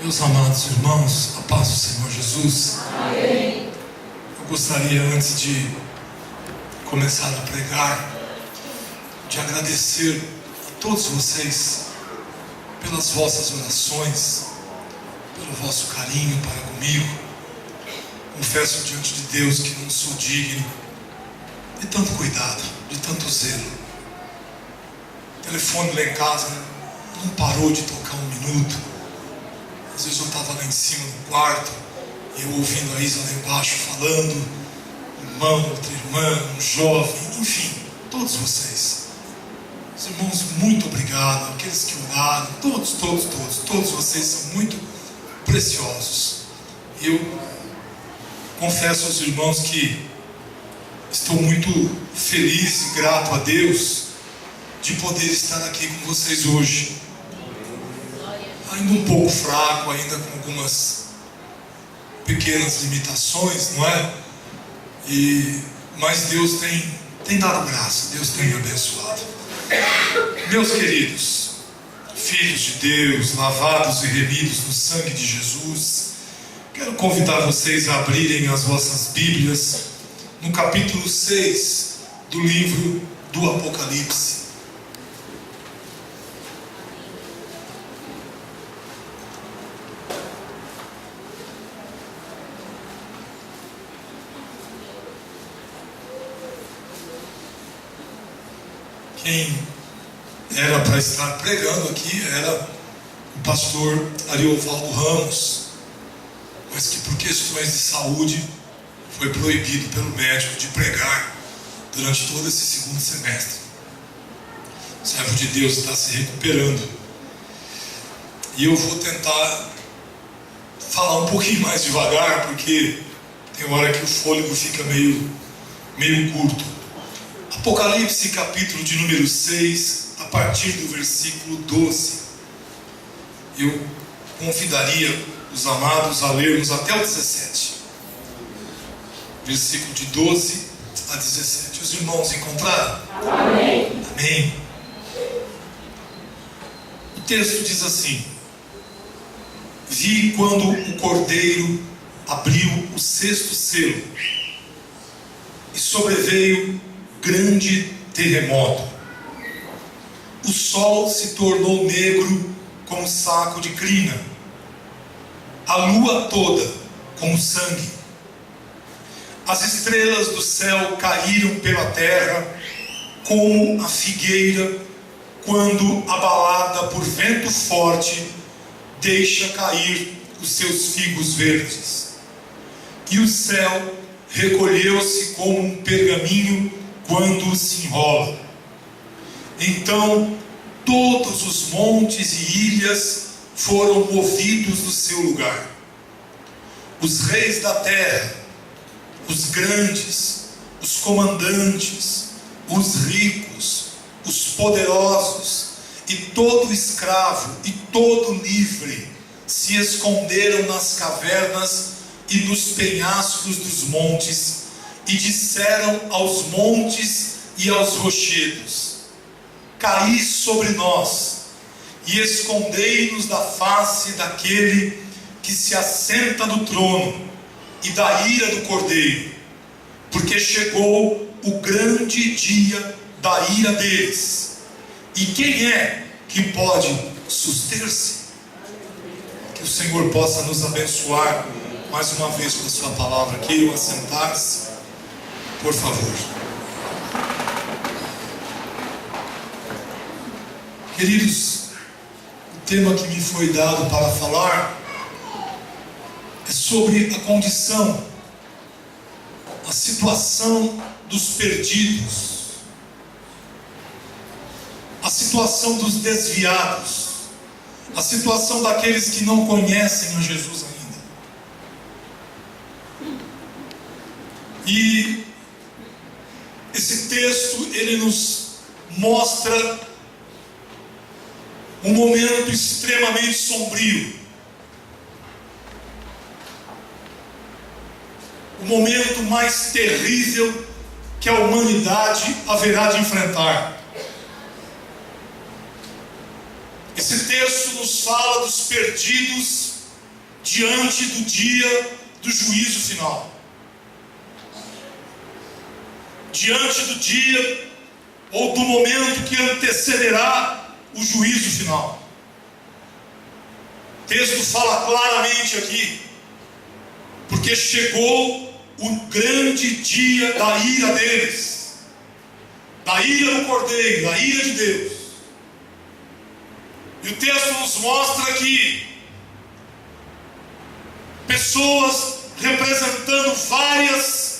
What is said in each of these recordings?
Meus amados irmãos, a paz do Senhor Jesus. Amém. Eu gostaria, antes de começar a pregar, de agradecer a todos vocês pelas vossas orações, pelo vosso carinho para comigo. Confesso diante de Deus que não sou digno de tanto cuidado, de tanto zelo. O telefone lá em casa não parou de tocar um minuto. Às vezes eu estava lá em cima no quarto e eu ouvindo a Isa lá embaixo falando, um irmão, outra irmã, um jovem, enfim, todos vocês. Os irmãos, muito obrigado. Aqueles que oraram, todos vocês são muito preciosos. E eu confesso aos irmãos que estou muito feliz e grato a Deus de poder estar aqui com vocês hoje. Ainda um pouco fraco, ainda com algumas pequenas limitações, não é? Mas Deus tem dado graça, Deus tem abençoado. Meus queridos, filhos de Deus, lavados e remidos no sangue de Jesus, quero convidar vocês a abrirem as vossas Bíblias no capítulo 6 do livro do Apocalipse. Quem era para estar pregando aqui era o pastor Ariovaldo Ramos, mas que por questões de saúde foi proibido pelo médico de pregar durante todo esse segundo semestre. O servo de Deus está se recuperando e eu vou tentar falar um pouquinho mais devagar, porque tem hora que o fôlego fica meio curto. Apocalipse, capítulo de número 6, a partir do versículo 12. Eu convidaria os amados a lermos até o 17. Versículo de 12 a 17. Os irmãos encontraram? Amém. Amém. O texto diz assim: Vi quando o Cordeiro abriu o sexto selo, e sobreveio grande terremoto. O sol se tornou negro como saco de crina, a lua toda como sangue. As estrelas do céu caíram pela terra como a figueira quando, abalada por vento forte, deixa cair os seus figos verdes. E o céu recolheu-se como um pergaminho quando se enrola. Então todos os montes e ilhas foram movidos do seu lugar. Os reis da terra, os grandes, os comandantes, os ricos, os poderosos e todo escravo e todo livre se esconderam nas cavernas e nos penhascos dos montes, e disseram aos montes e aos rochedos: caí sobre nós, e escondei-nos da face daquele que se assenta no trono e da ira do Cordeiro, porque chegou o grande dia da ira deles. E quem é que pode suster-se? Que o Senhor possa nos abençoar mais uma vez com a sua palavra. Queiram assentar-se, por favor. Queridos, o tema que me foi dado para falar é sobre a condição, a situação dos perdidos, a situação dos desviados, a situação daqueles que não conhecem a Jesus ainda. E esse texto, ele nos mostra um momento extremamente sombrio, o momento mais terrível que a humanidade haverá de enfrentar. Esse texto nos fala dos perdidos diante do dia do juízo final. Diante do dia ou do momento que antecederá o juízo final. O texto fala claramente aqui, porque chegou o grande dia da ira deles, da ira do Cordeiro, da ira de Deus. E o texto nos mostra que pessoas representando vários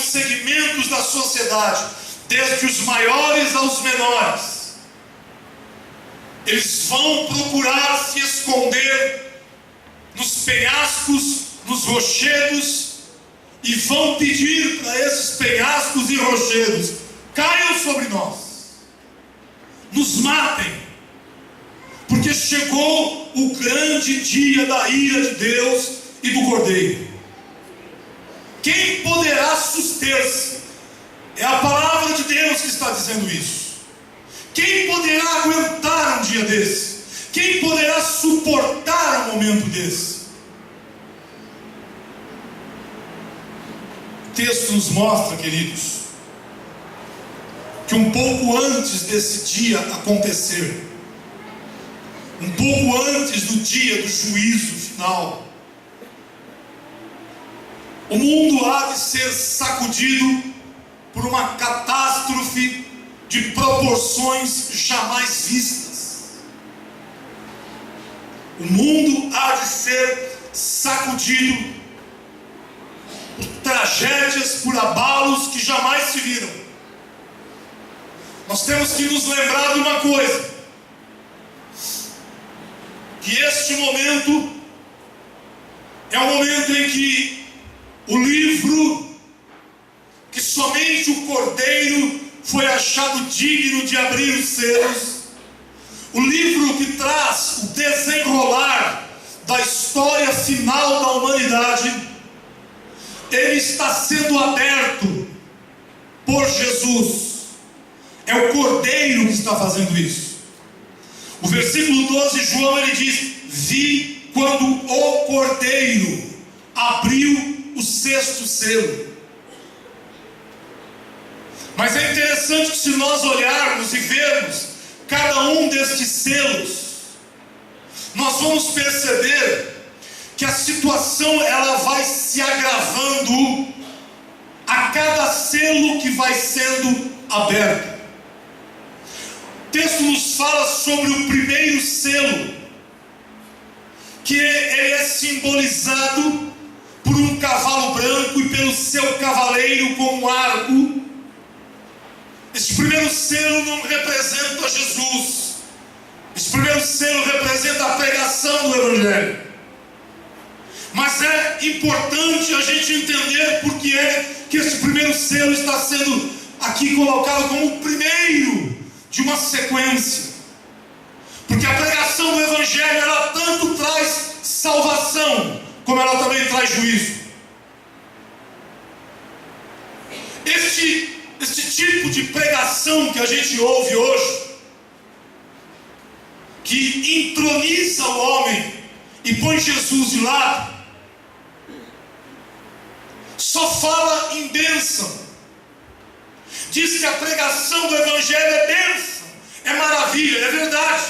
segmentos da sociedade, desde os maiores aos menores, eles vão procurar se esconder nos penhascos, nos rochedos, e vão pedir para esses penhascos e rochedos: caiam sobre nós, nos matem, porque chegou o grande dia da ira de Deus e do Cordeiro. Quem poderá suster-se? É a palavra de Deus que está dizendo isso. Quem poderá aguentar um dia desse? Quem poderá suportar um momento desse? O texto nos mostra, queridos, que um pouco antes desse dia acontecer, um pouco antes do dia do juízo final, o mundo há de ser sacudido por uma catástrofe de proporções jamais vistas. O mundo há de ser sacudido por tragédias, por abalos que jamais se viram. Nós temos que nos lembrar de uma coisa: que este momento é o momento em que o livro que somente o Cordeiro foi achado digno de abrir os selos, o livro que traz o desenrolar da história final da humanidade, ele está sendo aberto por Jesus. É o Cordeiro que está fazendo isso. O versículo 12, João, ele diz: vi quando o Cordeiro abriu o sexto selo. Mas é interessante que, se nós olharmos e vermos cada um destes selos, nós vamos perceber que a situação ela vai se agravando a cada selo que vai sendo aberto. O texto nos fala sobre o primeiro selo, que ele é simbolizado por um cavalo branco e pelo seu cavaleiro com um arco. Esse primeiro selo não representa Jesus. Esse primeiro selo representa a pregação do Evangelho. Mas é importante a gente entender por que é que esse primeiro selo está sendo aqui colocado como o primeiro de uma sequência. Porque a pregação do Evangelho, ela tanto traz salvação, como ela também traz juízo. Este tipo de pregação que a gente ouve hoje, que entroniza o homem e põe Jesus de lado, só fala em bênção. Diz que a pregação do Evangelho é bênção, é maravilha, é verdade.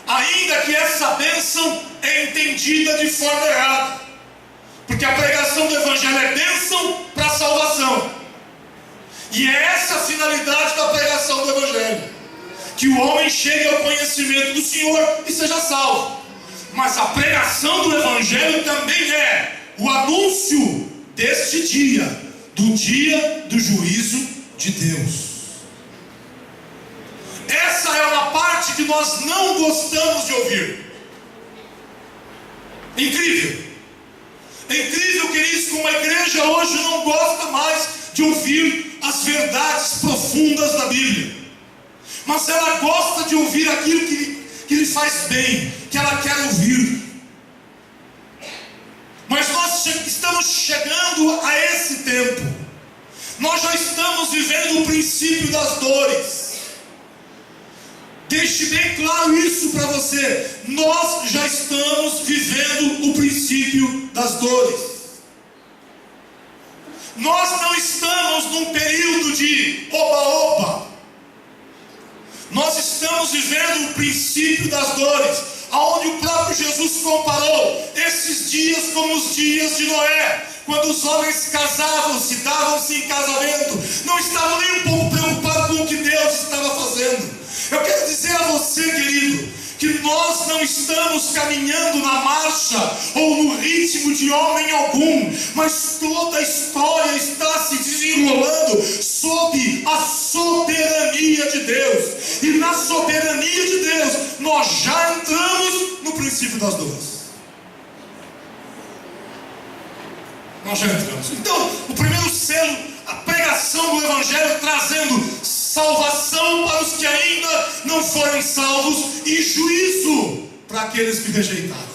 Ainda que essa bênção é entendida de forma errada, porque a pregação do Evangelho é bênção para a salvação. E é essa a finalidade da pregação do Evangelho: que o homem chegue ao conhecimento do Senhor e seja salvo. Mas a pregação do Evangelho também é o anúncio deste dia, do dia do juízo de Deus. Essa é uma parte que nós não gostamos de ouvir. Incrível. É incrível, queridos, como a igreja hoje não gosta mais de ouvir as verdades profundas da Bíblia. Mas ela gosta de ouvir aquilo que lhe faz bem, que ela quer ouvir. Mas nós estamos chegando a esse tempo. Nós já estamos vivendo o princípio das dores. Deixe bem claro isso para você. Nós já estamos vivendo o princípio das dores. Nós não estamos num período de oba-oba. Nós estamos vivendo o princípio das dores, aonde o próprio Jesus comparou esses dias como os dias de Noé, quando os homens casavam-se, davam-se em casamento, não estavam nem um pouco preocupados com o que Deus estava fazendo. Eu quero dizer a você, querido, que nós não estamos caminhando na marcha ou no ritmo de homem algum, mas toda a história está se desenrolando sob a soberania de Deus. E na soberania de Deus, nós já entramos no princípio das dores. Nós já entramos. Então, o primeiro selo, a pregação do Evangelho, trazendo salvação para os que ainda não foram salvos e juízo para aqueles que rejeitaram.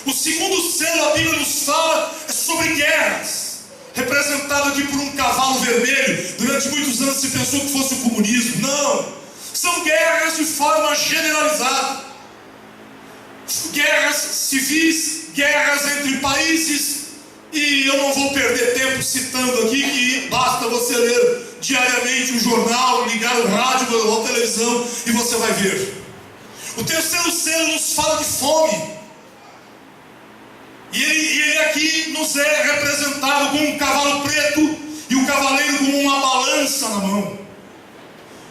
O segundo selo, a Bíblia nos fala, é sobre guerras, representado aqui por um cavalo vermelho. Durante muitos anos se pensou que fosse o comunismo. Não, são guerras de forma generalizada. Guerras civis, guerras entre países. E eu não vou perder tempo citando aqui, que basta você ler diariamente o jornal, ligar o rádio ou a televisão e você vai ver. O terceiro selo nos fala de fome. E ele aqui nos é representado com um cavalo preto e o cavaleiro com uma balança na mão.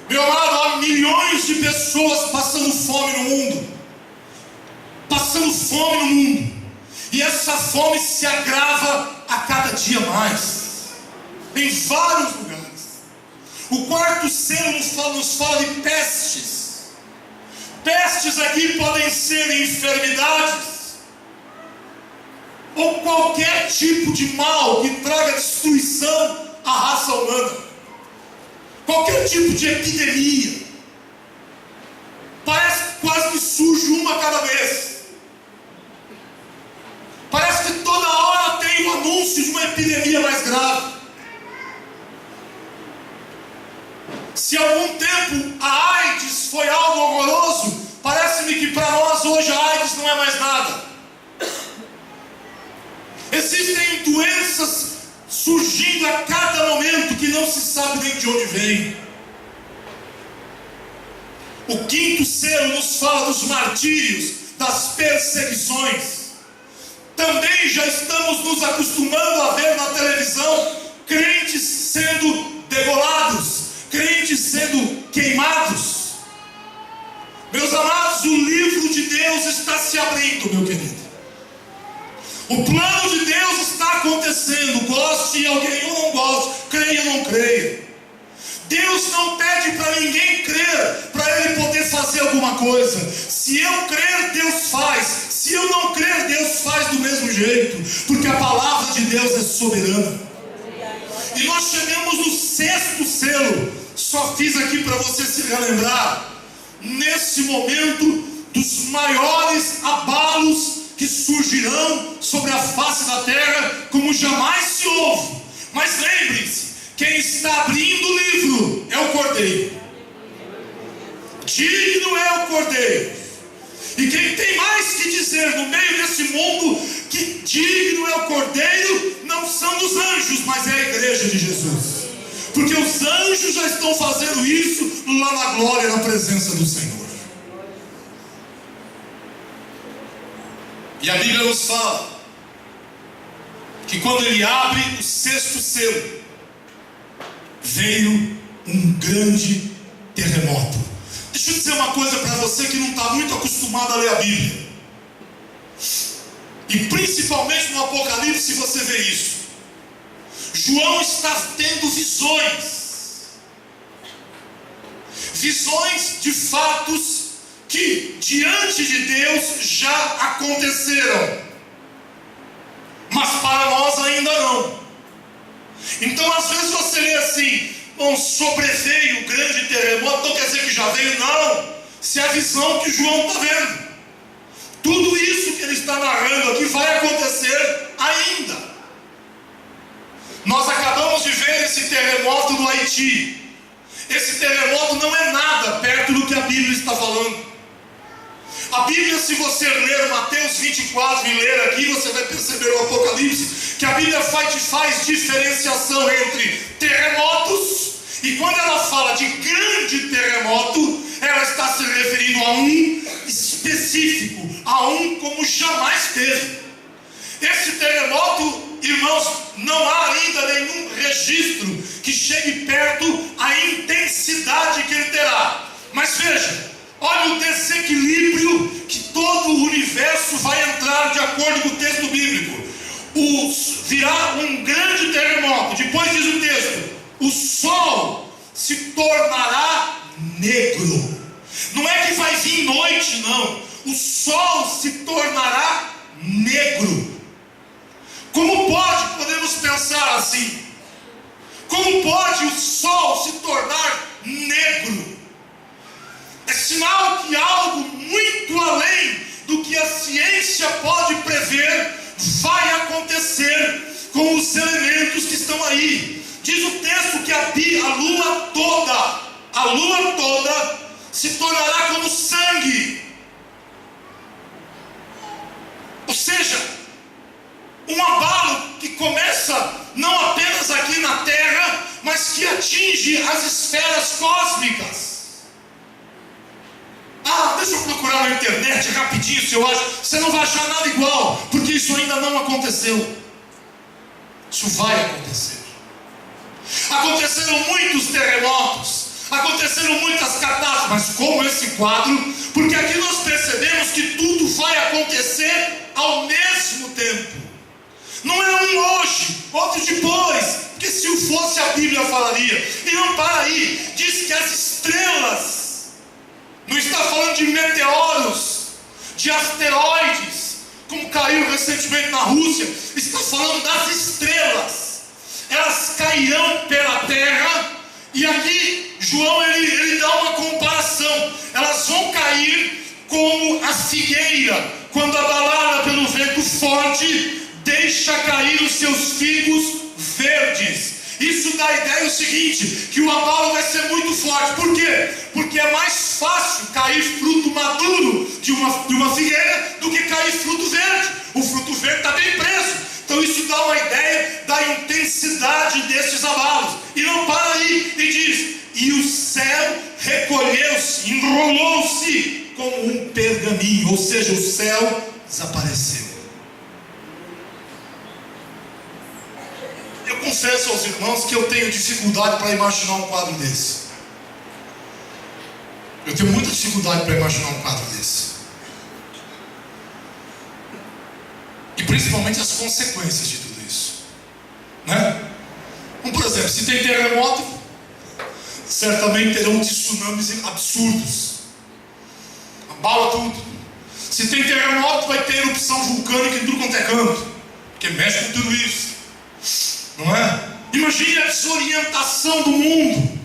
Meu amado, há milhões de pessoas passando fome no mundo. Passando fome no mundo. E essa fome se agrava a cada dia mais, em vários lugares. O quarto selo nos fala de pestes. Pestes aqui podem ser enfermidades, ou qualquer tipo de mal que traga destruição à raça humana. Qualquer tipo de epidemia. Parece que quase que surge uma a cada vez. Parece que toda hora tem um anúncio de uma epidemia mais grave. Se há algum tempo a AIDS foi algo horroroso, parece-me que para nós hoje a AIDS não é mais nada. Existem doenças surgindo a cada momento que não se sabe nem de onde vem. O quinto selo nos fala dos martírios, das perseguições. Também já estamos nos acostumando a ver na televisão crentes sendo degolados, crentes sendo queimados. Meus amados, o livro de Deus está se abrindo, meu querido. O plano de Deus está acontecendo, goste alguém ou não goste, creia ou não creia. Deus não pede para ninguém crer, para ele poder fazer alguma coisa. Se eu crer, Deus faz. Se eu não crer, Deus faz do mesmo jeito, porque a palavra de Deus é soberana. E nós chegamos no sexto selo. Só fiz aqui para você se relembrar, nesse momento, dos maiores abalos que surgirão sobre a face da terra, como jamais se ouve. Mas lembrem-se, quem está abrindo o livro é o Cordeiro. Digno é o Cordeiro. E quem tem mais que dizer no meio desse mundo que digno é o Cordeiro, não são os anjos, mas é a igreja de Jesus. Porque os anjos já estão fazendo isso lá na glória, na presença do Senhor. E a Bíblia nos fala que quando ele abre o sexto selo, veio um grande terremoto. Deixa eu dizer uma coisa para você que não está muito acostumado a ler a Bíblia. E principalmente no Apocalipse você vê isso. João está tendo visões. Visões de fatos que diante de Deus já aconteceram. Mas para nós ainda não. Então às vezes você lê assim, bom, sobreveio o grande terremoto, não quer dizer que já veio, não. Se é a visão que João está vendo. Tudo isso que ele está narrando aqui vai acontecer ainda. Nós acabamos de ver esse terremoto no Haiti. Esse terremoto não é nada perto do que a Bíblia está falando. A Bíblia, se você ler Mateus 24 e ler aqui, você vai perceber o Apocalipse, que a Bíblia faz diferenciação entre terremotos, e quando ela fala de grande terremoto, ela está se referindo a um específico, a um como jamais teve. Esse terremoto, irmãos, não há ainda nenhum registro que chegue perto a intensidade que ele terá. Mas veja, olha o desequilíbrio que todo o universo vai entrar de acordo com o texto bíblico. Virá um grande terremoto. Depois diz o texto: o sol se tornará negro. Não é que vai vir noite, não. O sol se tornará negro. Como podemos pensar assim? Como pode o sol se tornar negro? É sinal que algo muito além do que a ciência pode prever vai acontecer com os elementos que estão aí. Diz o texto que a lua toda se tornará como sangue. Ou seja, um abalo que começa não apenas aqui na Terra, mas que atinge as esferas cósmicas. Deixa eu procurar na internet rapidinho, se eu acho. Você não vai achar nada igual, porque isso ainda não aconteceu. Isso vai acontecer. Aconteceram muitos terremotos, aconteceram muitas catástrofes, mas como esse quadro, porque aqui nós percebemos que tudo vai acontecer ao mesmo tempo. Não é um hoje, outro depois, porque se fosse a Bíblia falaria. E não para aí, diz que as estrelas, não está falando de meteoros, de asteroides, como caiu recentemente na Rússia, está falando das estrelas. Elas cairão pela terra, e aqui João ele dá uma comparação. Elas vão cair como a figueira, quando abalada pelo vento forte, deixa cair os seus figos verdes. Isso dá a ideia o seguinte, que o abalo vai ser muito forte. Por quê? Porque é mais fácil cair fruto maduro de uma figueira do que cair fruto verde. O fruto verde está bem preso. Então isso dá uma ideia da intensidade desses abalos. E não para aí, e diz: e o céu recolheu-se, enrolou-se como um pergaminho. Ou seja, o céu desapareceu. Eu confesso aos irmãos que eu tenho dificuldade para imaginar um quadro desse. Eu tenho muita dificuldade para imaginar um quadro desse. E principalmente as consequências de tudo isso, né? Como por exemplo, se tem terremoto, certamente terão tsunamis absurdos. Abala tudo. Se tem terremoto, vai ter erupção vulcânica em tudo quanto é canto, porque mexe com tudo isso. Não é? Imagine a desorientação do mundo.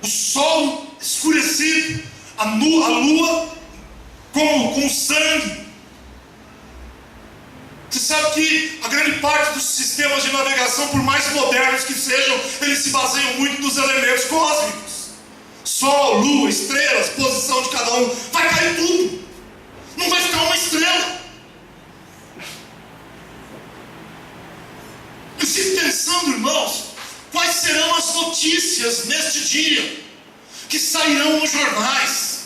O sol escurecido, a lua com sangue. Você sabe que a grande parte dos sistemas de navegação, por mais modernos que sejam, eles se baseiam muito nos elementos cósmicos. Sol, lua, estrelas, posição de cada um. Vai cair tudo. Não vai ficar uma estrela. Eu fico pensando, irmãos, quais serão as notícias neste dia que sairão nos jornais.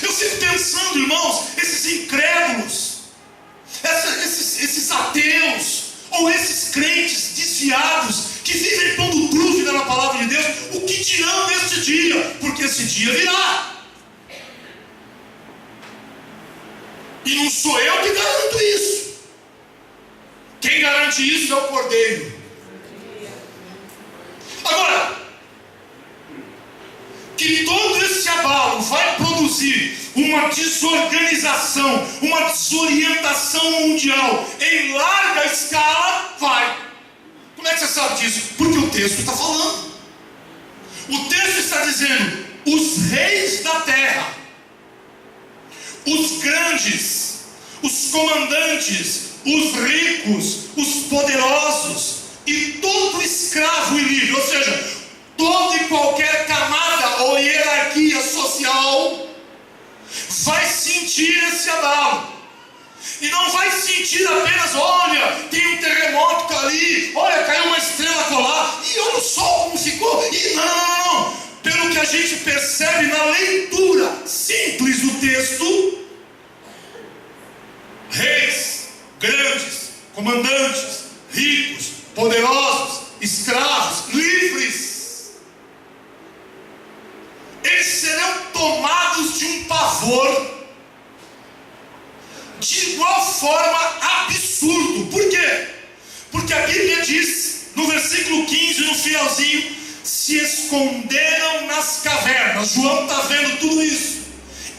Eu fico pensando, irmãos, esses incrédulos, esses ateus, ou esses crentes desviados, que vivem pondo dúvida na palavra de Deus, o que dirão neste dia? Porque esse dia virá. E não sou eu que garanto isso. Quem garante isso é o Cordeiro. Agora, que todo esse abalo vai produzir uma desorganização, uma desorientação mundial em larga escala, vai. Como é que você sabe disso? Porque o texto está falando. O texto está dizendo: os reis da terra, os grandes, os comandantes, os ricos, os poderosos e todo escravo e livre, ou seja, todo e qualquer camada ou hierarquia social vai sentir esse abalo. E não vai sentir apenas, olha, tem um terremoto ali, olha, caiu uma estrela colar, e olha o sol como ficou, e não. Pelo que a gente percebe na leitura simples do texto, reis, grandes, comandantes, ricos, poderosos, escravos, livres, eles serão tomados de um pavor de igual forma absurdo. Por quê? Porque a Bíblia diz no versículo 15, no finalzinho, se esconderam nas cavernas. João está vendo tudo isso.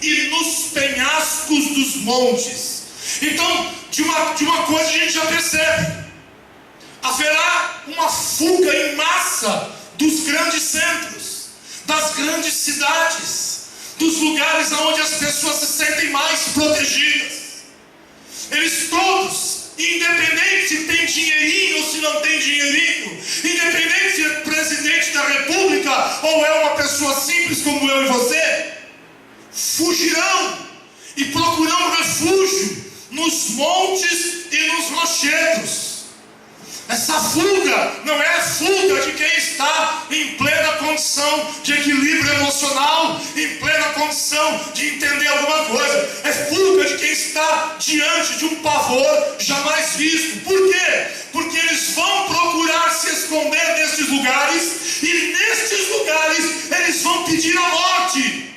E nos penhascos dos montes. Então, de uma coisa a gente já percebe: haverá uma fuga em massa dos grandes centros, das grandes cidades, dos lugares onde as pessoas se sentem mais protegidas. Eles todos, independente se tem dinheirinho ou se não tem dinheirinho, independente se é presidente da república ou é uma pessoa simples como eu e você, fugirão e procurarão refúgio nos montes e nos rochedos. Essa fuga não é a fuga de quem está em plena condição de equilíbrio emocional, em plena condição de entender alguma coisa. É fuga de quem está diante de um pavor jamais visto. Por quê? Porque eles vão procurar se esconder nestes lugares, e nestes lugares eles vão pedir a morte.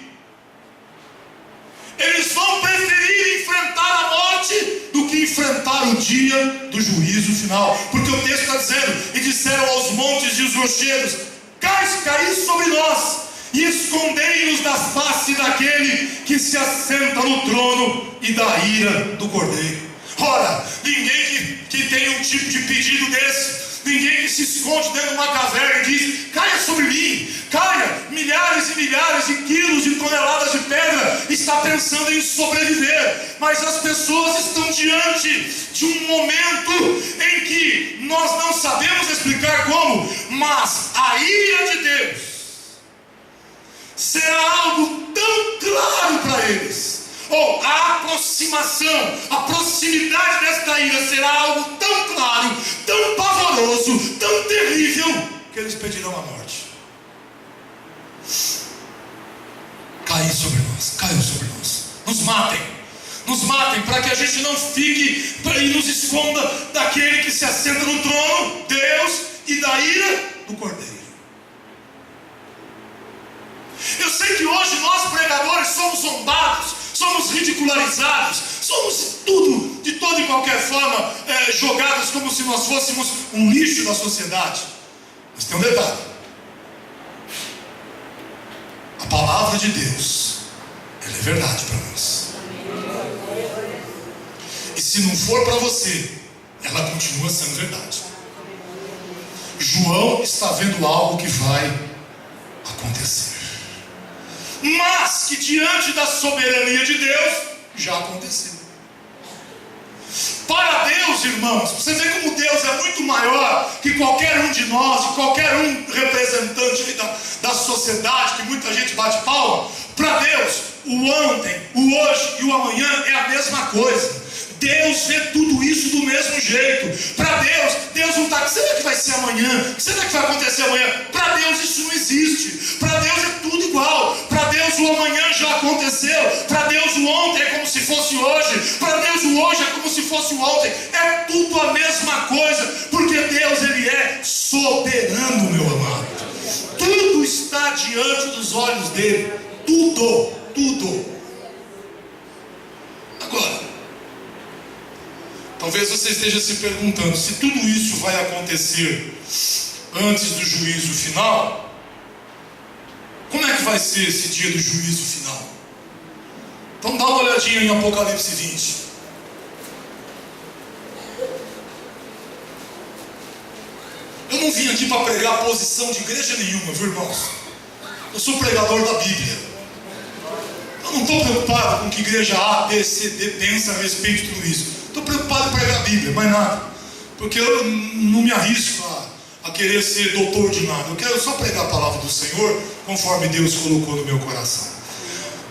Eles vão preferir enfrentar a morte do que enfrentar o dia do juízo final. Porque o texto está dizendo: e disseram aos montes e os rochedos, caí sobre nós, e escondei-nos da face daquele que se assenta no trono e da ira do Cordeiro. Ora, ninguém que tem um tipo de pedido desse, ninguém que se esconde dentro de uma caverna e diz: caia sobre mim, caia, milhares e milhares de quilos e toneladas de pedra, está pensando em sobreviver. Mas as pessoas estão diante de um momento em que nós não sabemos explicar como, mas a ira de Deus será algo tão claro para eles, ou a aproximação, a proximidade desta ira será algo tão claro, tão pavoroso, tão terrível, que eles pedirão a morte. Caiu sobre nós, nos matem, para que a gente não fique e nos esconda daquele que se assenta no trono, Deus, e da ira do Cordeiro. Eu sei que hoje nós pregadores somos zombados, somos ridicularizados, somos tudo, de toda e qualquer forma, jogados como se nós fôssemos um lixo da sociedade. Mas tem um detalhe: a palavra de Deus, ela é verdade para nós. E se não for para você, ela continua sendo verdade. João está vendo algo que vai acontecer, mas que diante da soberania de Deus já aconteceu. Para Deus, irmãos, você vê como Deus é muito maior que qualquer um de nós, de qualquer um representante da sociedade, que muita gente bate palma. Para Deus, o ontem, o hoje e o amanhã é a mesma coisa. Deus vê tudo isso do mesmo jeito. Para Deus não está, será que vai ser amanhã? Será que vai acontecer amanhã? Para Deus isso não existe. Para Deus é tudo igual. Para Deus o amanhã já aconteceu. Para Deus o ontem é como se fosse hoje. Para Deus o hoje é como se fosse o ontem. É tudo a mesma coisa, porque Deus, Ele é soberano, meu amado. Tudo está diante dos olhos dele. Tudo. Agora, talvez você esteja se perguntando: se tudo isso vai acontecer antes do juízo final, como é que vai ser esse dia do juízo final? Então dá uma olhadinha em Apocalipse 20. Eu não vim aqui para pregar a posição de igreja nenhuma, viu, irmãos? Eu sou pregador da Bíblia. Eu não estou preocupado com o que igreja A, B, C, D pensa a respeito de tudo isso. Estou preocupado em pregar a Bíblia, mais nada. Porque eu não me arrisco a a querer ser doutor de nada. Eu quero só pregar a palavra do Senhor conforme Deus colocou no meu coração.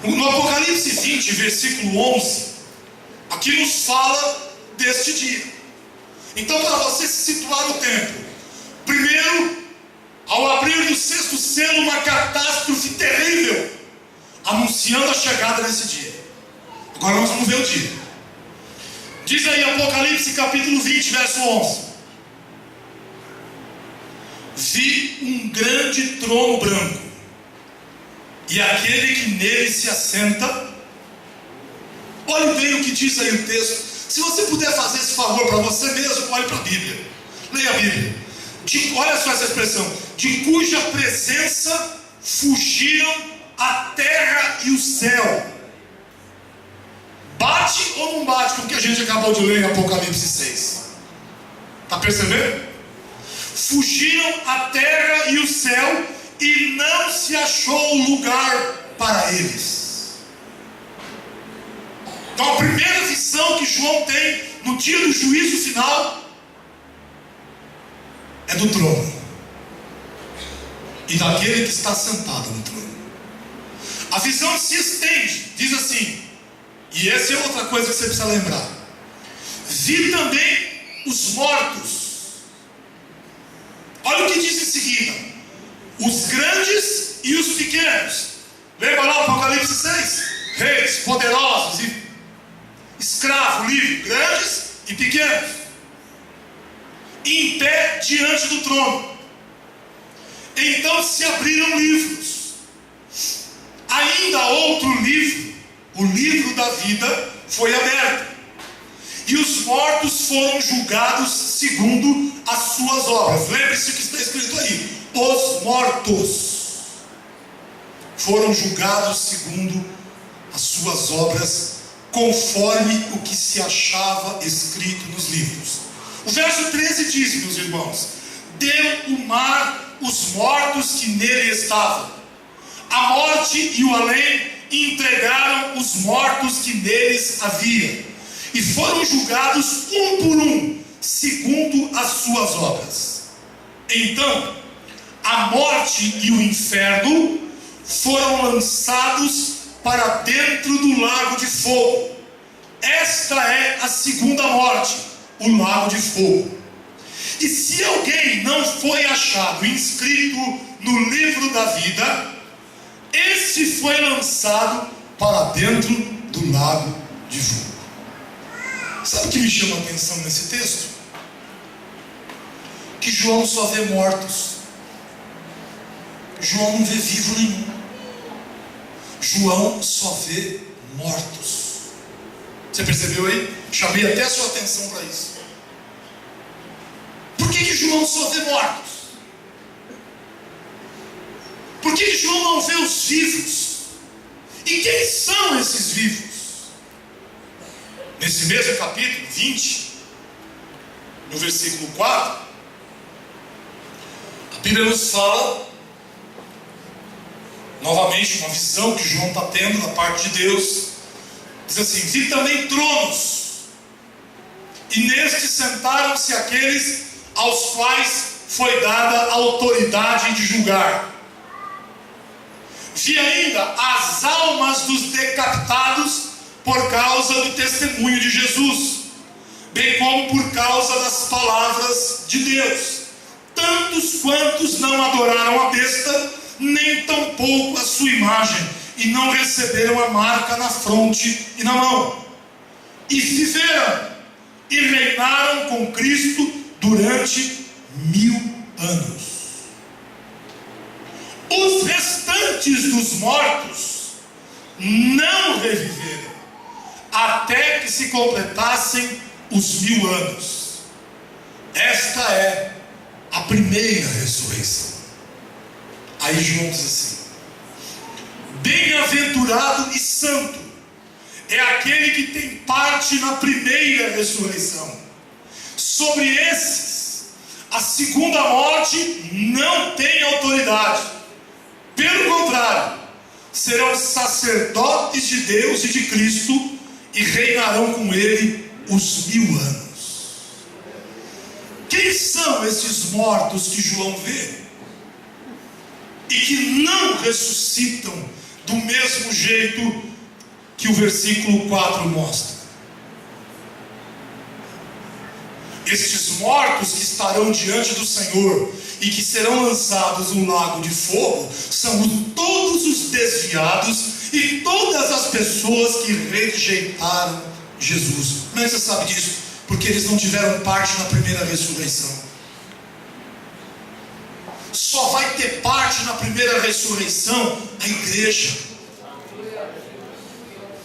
No Apocalipse 20, versículo 11, aqui nos fala deste dia. Então, para você se situar no tempo, primeiro, ao abrir do sexto selo, uma catástrofe terrível, anunciando a chegada desse dia. Agora nós vamos ver o dia. Diz aí Apocalipse capítulo 20, verso 11: vi um grande trono branco, e aquele que nele se assenta. Olhe bem o que diz aí o texto. Se você puder fazer esse favor para você mesmo, olhe para a Bíblia. Leia a Bíblia. Olha só essa expressão: de cuja presença fugiram a terra e o céu. Bate ou não bate com o que a gente acabou de ler em Apocalipse 6? Está percebendo? Fugiram a terra e o céu, e não se achou lugar para eles. Então a primeira visão que João tem no dia do juízo final é do trono e daquele que está sentado no trono. A visão se estende, diz assim, e essa é outra coisa que você precisa lembrar: vi também os mortos. Olha o que diz em seguida: os grandes e os pequenos. Lembra lá o Apocalipse 6? Reis, poderosos e escravos, livres, grandes e pequenos, em pé diante do trono. Então se abriram livros. Ainda outro livro, o livro da vida, foi aberto, e os mortos foram julgados segundo as suas obras. Lembre-se o que está escrito aí: os mortos foram julgados segundo as suas obras, conforme o que se achava escrito nos livros. O verso 13 diz, meus irmãos: deu o mar os mortos que nele estavam. A morte e o além entregaram os mortos que neles havia, e foram julgados um por um, segundo as suas obras. Então a morte e o inferno foram lançados para dentro do lago de fogo. Esta é a segunda morte, o lago de fogo. E se alguém não foi achado inscrito no livro da vida, esse foi lançado para dentro do lago de fogo. Sabe o que me chama a atenção nesse texto? Que João só vê mortos. João não vê vivo nenhum. João só vê mortos. Você percebeu aí? Chamei até a sua atenção para isso. Por que João só vê mortos? Por que João não vê os vivos? E quem são esses vivos? Nesse mesmo capítulo 20, no versículo 4, a Bíblia nos fala novamente uma visão que João está tendo da parte de Deus. Diz assim: vi também tronos, e nestes sentaram-se aqueles aos quais foi dada a autoridade de julgar. Vi ainda as almas dos decapitados por causa do testemunho de Jesus, bem como por causa das palavras de Deus, tantos quantos não adoraram a besta, nem tampouco a sua imagem, e não receberam a marca na fronte e na mão, e viveram e reinaram com Cristo durante 1000 anos. Os restantes dos mortos não reviveram, até que se completassem os 1000 anos. Esta é a primeira ressurreição. Aí João diz assim: bem-aventurado e santo é aquele que tem parte na primeira ressurreição. Sobre esses, a segunda morte não tem autoridade. Pelo contrário, serão sacerdotes de Deus e de Cristo, e reinarão com ele os 1000 anos. Quem quem são esses mortos que João vê e que não ressuscitam do mesmo jeito que o versículo 4 mostra? Estes mortos que estarão diante do Senhor e que serão lançados no lago de fogo são todos os desviados e todas as pessoas que rejeitaram Jesus. Como é que você sabe disso? Porque eles não tiveram parte na primeira ressurreição. Só vai ter parte na primeira ressurreição a igreja.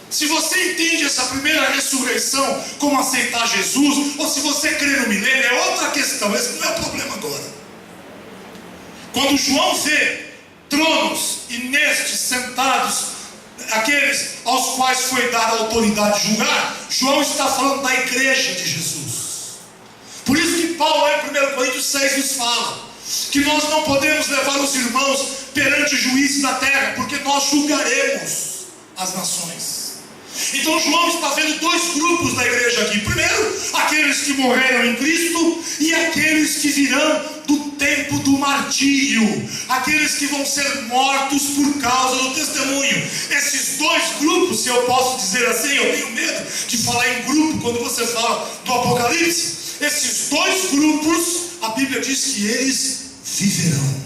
Se você entende essa primeira ressurreição como aceitar Jesus, ou se você crê no milênio, é outra questão. Esse não é o problema agora. Quando João vê tronos e nestes sentados aqueles aos quais foi dada a autoridade de julgar, João está falando da igreja de Jesus. Por isso que Paulo lá em 1 Coríntios 6 nos fala que nós não podemos levar os irmãos perante juízes da terra, porque nós julgaremos as nações. Então João está vendo dois grupos da igreja aqui. Primeiro, aqueles que morreram em Cristo e aqueles que virão do tempo do martírio, aqueles que vão ser mortos por causa do testemunho. Esses dois grupos, se eu posso dizer assim, eu tenho medo de falar em grupo quando você fala do Apocalipse. Esses dois grupos, a Bíblia diz que eles viverão.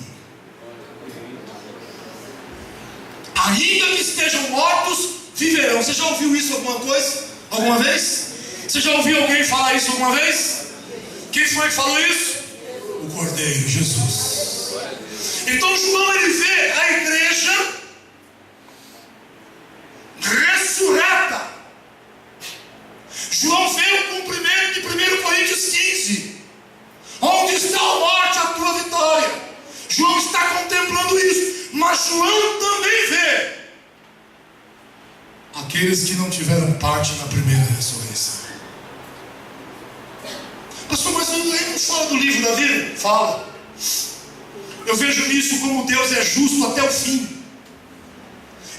Ainda que estejam mortos, viverão. Você já ouviu isso alguma vez? Você já ouviu alguém falar isso alguma vez? Quem foi que falou isso? O Cordeiro, Jesus. Então João, ele vê a igreja ressurreta. João vê o cumprimento de 1 Coríntios 15. Onde está a morte, a tua vitória? João está contemplando isso. Mas João também vê aqueles que não tiveram parte na primeira ressurreição. Pastor, mas ele não fala do livro da vida? Fala. Eu vejo nisso como Deus é justo até o fim.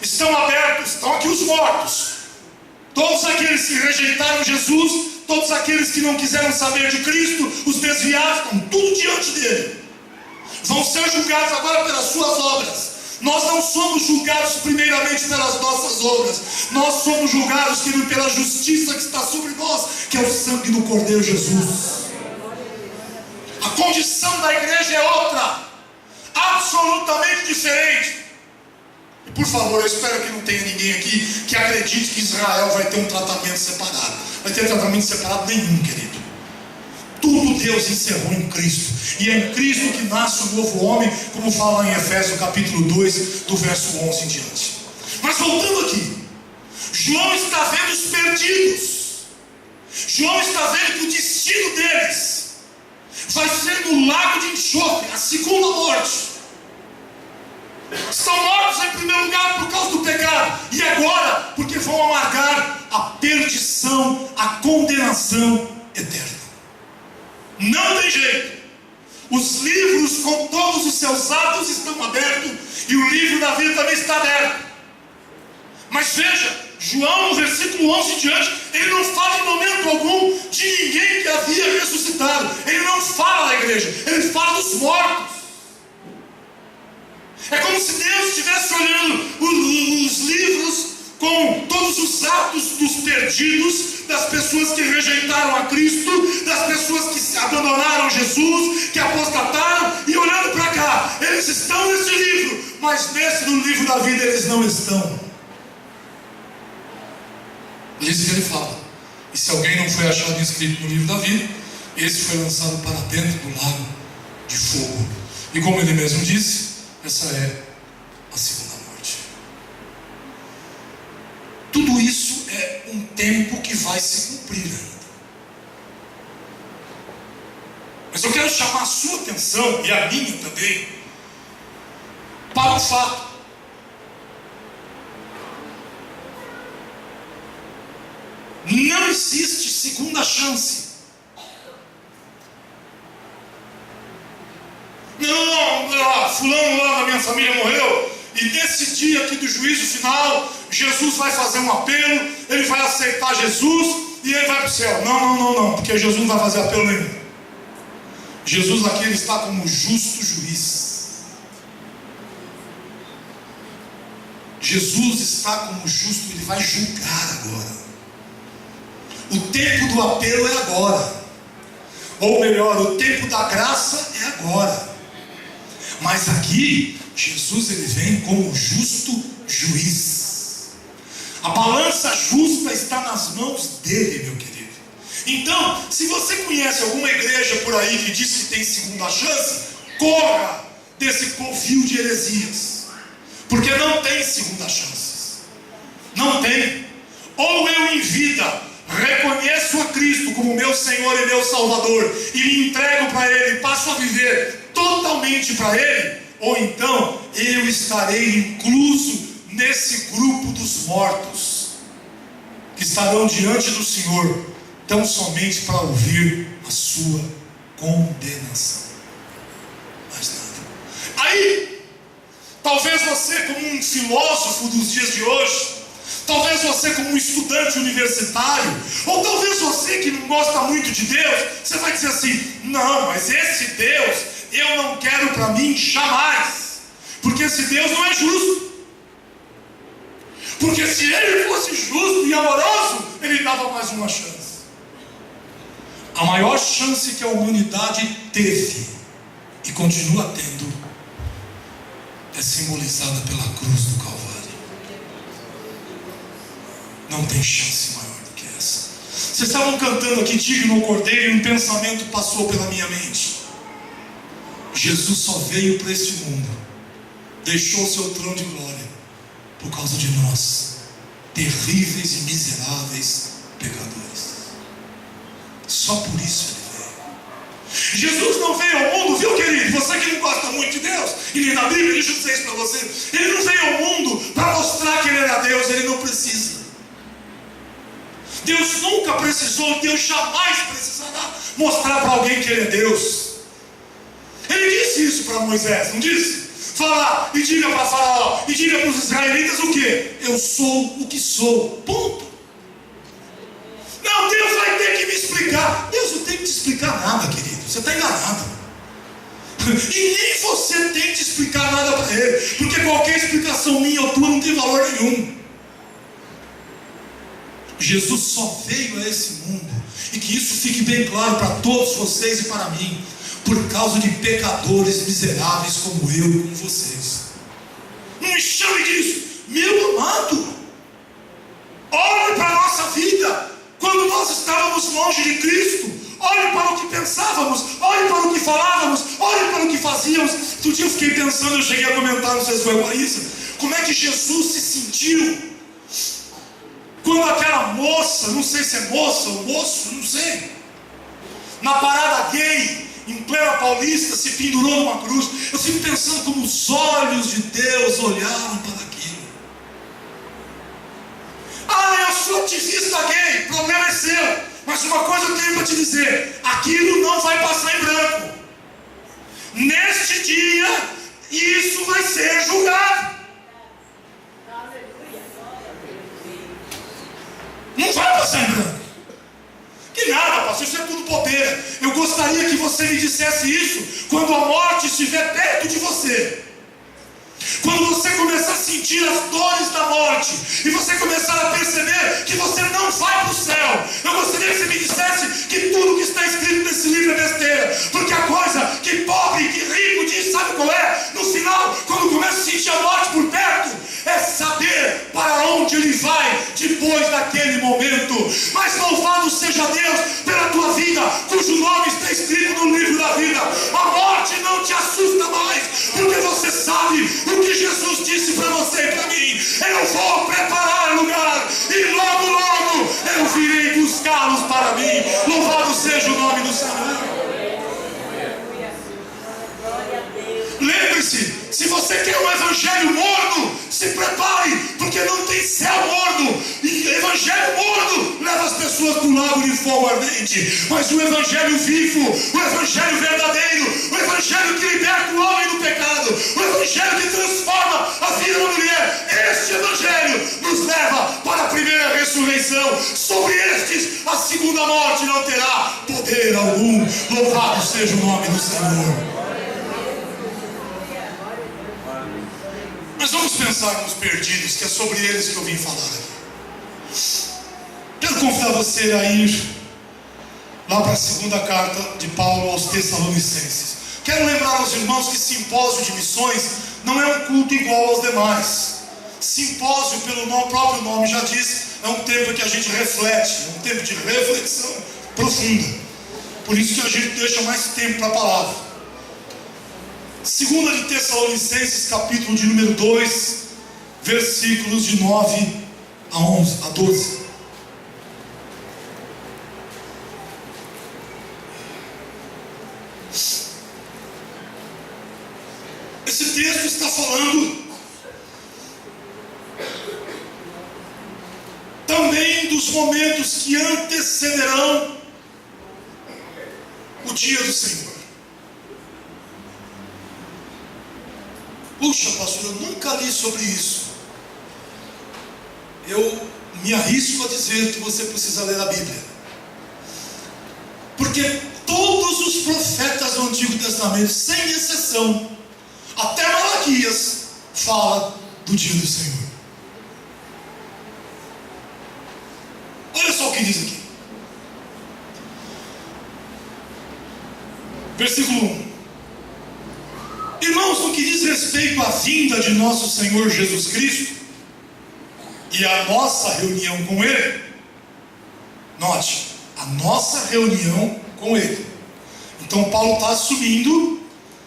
Estão abertos, estão aqui os mortos. Todos aqueles que rejeitaram Jesus, todos aqueles que não quiseram saber de Cristo, os desviados, estão tudo diante dele. Vão ser julgados agora pelas suas obras. Nós não somos julgados primeiramente pelas nossas obras. Nós somos julgados pela justiça que está sobre nós, que é o sangue do Cordeiro Jesus. A condição da igreja é outra, absolutamente diferente. E por favor, eu espero que não tenha ninguém aqui que acredite que Israel vai ter um tratamento separado. Vai ter tratamento separado nenhum, querido. Tudo Deus encerrou em Cristo. E é em Cristo que nasce o novo homem, como fala em Efésios capítulo 2, do verso 11 em diante. Mas voltando aqui, João está vendo os perdidos. João está vendo que o destino deles vai ser no lago de enxofre, a segunda morte. Estão mortos em primeiro lugar por causa do pecado, e agora porque vão amargar a perdição, a condenação eterna. Não tem jeito. Os livros com todos os seus atos estão abertos, e o livro da vida também está aberto. Mas veja, João no versículo 11 em diante, ele não fala em momento algum de ninguém que havia ressuscitado. Ele não fala da igreja, ele fala dos mortos. É como se Deus estivesse olhando os livros com todos os atos dos perdidos, das pessoas que rejeitaram a Cristo, das pessoas que abandonaram Jesus, que apostataram, e olhando para cá, eles estão nesse livro, mas nesse no livro da vida eles não estão. Isso que ele fala. E se alguém não foi achado inscrito no livro da vida, esse foi lançado para dentro do lago de fogo. E como ele mesmo disse, essa é a segunda morte. Tudo isso é um tempo que vai se cumprir ainda. Mas eu quero chamar a sua atenção, e a minha também, para o fato não existe segunda chance. Não, fulano lá da minha família morreu, e nesse dia aqui do juízo final, Jesus vai fazer um apelo, ele vai aceitar Jesus, e ele vai para o céu. Não, porque Jesus não vai fazer apelo nenhum. Jesus aqui ele está como justo juiz. Jesus está como justo, ele vai julgar agora. O tempo do apelo é agora. Ou melhor, o tempo da graça é agora. Mas aqui, Jesus ele vem como justo juiz. A balança justa está nas mãos dele, meu querido. Então, se você conhece alguma igreja por aí que diz que tem segunda chance, corra desse covil de heresias. Porque não tem segunda chance. Não tem. Ou eu em vida reconheço a Cristo como meu Senhor e meu Salvador e me entrego para Ele, passo a viver totalmente para Ele, ou então eu estarei incluso nesse grupo dos mortos que estarão diante do Senhor tão somente para ouvir a sua condenação. Mais nada. Aí, talvez você como um filósofo dos dias de hoje, talvez você como um estudante universitário, ou talvez você que não gosta muito de Deus, você vai dizer assim: não, mas esse Deus eu não quero para mim jamais, porque esse Deus não é justo. Porque se ele fosse justo e amoroso, ele dava mais uma chance. A maior chance que a humanidade teve e continua tendo é simbolizada pela cruz do Calvário. Não tem chance maior do que essa. Vocês estavam cantando aqui Digno ao Cordeiro, e um pensamento passou pela minha mente. Jesus só veio para este mundo, deixou o seu trono de glória por causa de nós, terríveis e miseráveis pecadores. Só por isso ele veio. Jesus não veio ao mundo, viu, querido? Você que não gosta muito de Deus e nem da Bíblia, deixa eu dizer isso para você. Ele não veio ao mundo para mostrar que ele era Deus. Ele não precisa. Deus nunca precisou, Deus jamais precisará mostrar para alguém que ele é Deus. Ele disse isso para Moisés, não disse? Fala e diga para Faraó, e diga para os israelitas o quê? Eu sou o que sou, ponto. Não, Deus vai ter que me explicar. Deus não tem que te explicar nada, querido, você está enganado. E nem você tem que explicar nada para ele, porque qualquer explicação minha ou tua não tem valor nenhum. Jesus só veio a esse mundo, e que isso fique bem claro para todos vocês e para mim, por causa de pecadores miseráveis como eu e como vocês. Não me chame disso, meu amado. Olhe para a nossa vida, quando nós estávamos longe de Cristo. Olhe para o que pensávamos, olhe para o que falávamos, olhe para o que fazíamos. Outro dia eu fiquei pensando, eu cheguei a comentar, não sei se foi a Marisa, como é que Jesus se sentiu quando aquela moça, não sei se é moça ou moço, não sei, na parada gay, em plena Paulista, se pendurou numa cruz. Eu fico pensando como os olhos de Deus olharam para aquilo. Ah, eu sou ativista gay, problema é seu. Mas uma coisa eu tenho para te dizer: aquilo não vai passar em branco. Neste dia, isso vai ser julgado. Não vai passar em branco. Que nada, pastor, isso é tudo bobeira. Eu gostaria que você me dissesse isso quando a morte estiver perto de você. Quando você começar a sentir as dores da morte e você começar a perceber que você não vai para o céu, eu gostaria que você me dissesse que tudo que está escrito nesse livro é besteira. Porque a coisa que pobre e que rico diz, sabe qual é? No final, quando começa a sentir a morte por perto, é saber para onde ele vai depois daquele momento. Mas louvado seja Deus pela tua vida, cujo nome está escrito no livro da vida. A morte não te assusta mais, porque você sabe o que Jesus disse para você e para mim: eu vou preparar lugar e logo, logo eu virei buscá-los para mim. Louvado seja o nome do Senhor. Lembre-se, se você quer um evangelho morno, se prepare, porque não tem céu morno. E evangelho morno leva as pessoas para o lago de fogo ardente. Mas o evangelho vivo, o evangelho verdadeiro, o evangelho Evangelho que liberta o homem do pecado, o Evangelho que transforma a vida da mulher. Este Evangelho nos leva para a primeira ressurreição. Sobre estes a segunda morte não terá poder algum. Louvado seja o nome do Senhor. Mas vamos pensar nos perdidos, que é sobre eles que eu vim falar aqui. Quero convidar você a ir lá para a segunda carta de Paulo aos Tessalonicenses. Quero lembrar aos irmãos que simpósio de missões não é um culto igual aos demais. Simpósio, pelo próprio nome já diz, é um tempo que a gente reflete, é um tempo de reflexão profunda. Por isso que a gente deixa mais tempo para a palavra. Segunda de Tessalonicenses, capítulo de número 2, versículos de 9 a 12. Esse texto está falando também dos momentos que antecederão o dia do Senhor. Puxa, pastor, eu nunca li sobre isso. Eu me arrisco a dizer que você precisa ler a Bíblia, porque todos os profetas do Antigo Testamento, sem exceção, até Malaquias, fala do dia do Senhor. Olha só o que diz aqui. Versículo 1. Irmãos, no que diz respeito à vinda de nosso Senhor Jesus Cristo e a nossa reunião com Ele, note, a nossa reunião com Ele. Então Paulo está assumindo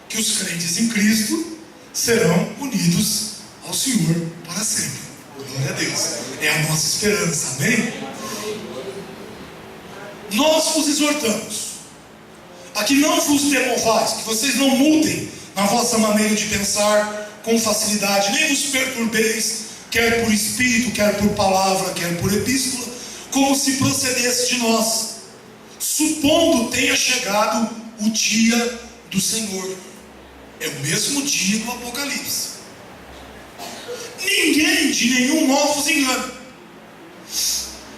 que os crentes em Cristo serão unidos ao Senhor para sempre. Glória a Deus. É a nossa esperança, amém? Nós vos exortamos a que não vos demovais, que vocês não mudem na vossa maneira de pensar com facilidade, nem vos perturbeis, quer por espírito, quer por palavra, quer por epístola, como se procedesse de nós, supondo tenha chegado o dia do Senhor. É o mesmo dia do Apocalipse. Ninguém de nenhum modo vos engane,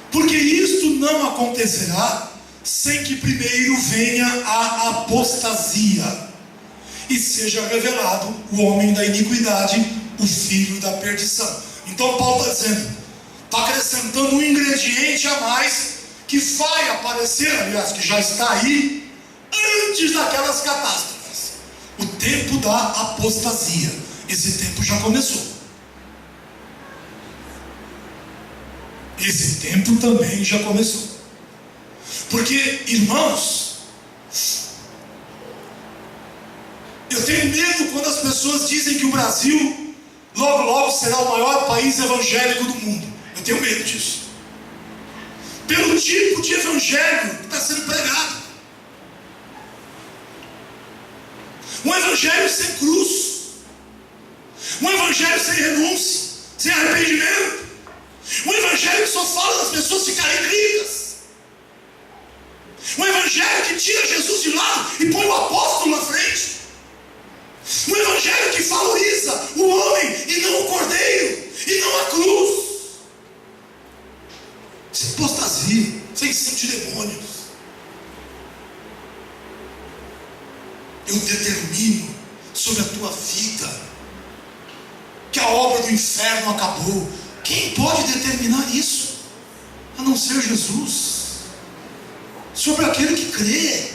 porque isto não acontecerá sem que primeiro venha a apostasia e seja revelado o homem da iniquidade, o filho da perdição. Então Paulo está dizendo, está acrescentando um ingrediente a mais que vai aparecer, aliás, que já está aí, antes daquelas catástrofes. O tempo da apostasia. Esse tempo já começou. Esse tempo também já começou. Porque, irmãos, eu tenho medo quando as pessoas dizem que o Brasil logo logo será o maior país evangélico do mundo. Eu tenho medo disso, pelo tipo de evangelho que está sendo pregado. Um evangelho sem cruz, um evangelho sem renúncia, sem arrependimento, um evangelho que só fala das pessoas ficarem ricas, um evangelho que tira Jesus de lado e põe o apóstolo na frente, um evangelho que valoriza o homem e não o cordeiro, e não a cruz. Sem apostasia, sem ensino de demônios. Eu determino sobre a tua vida que a obra do inferno acabou. Quem pode determinar isso a não ser Jesus? Sobre aquele que crê.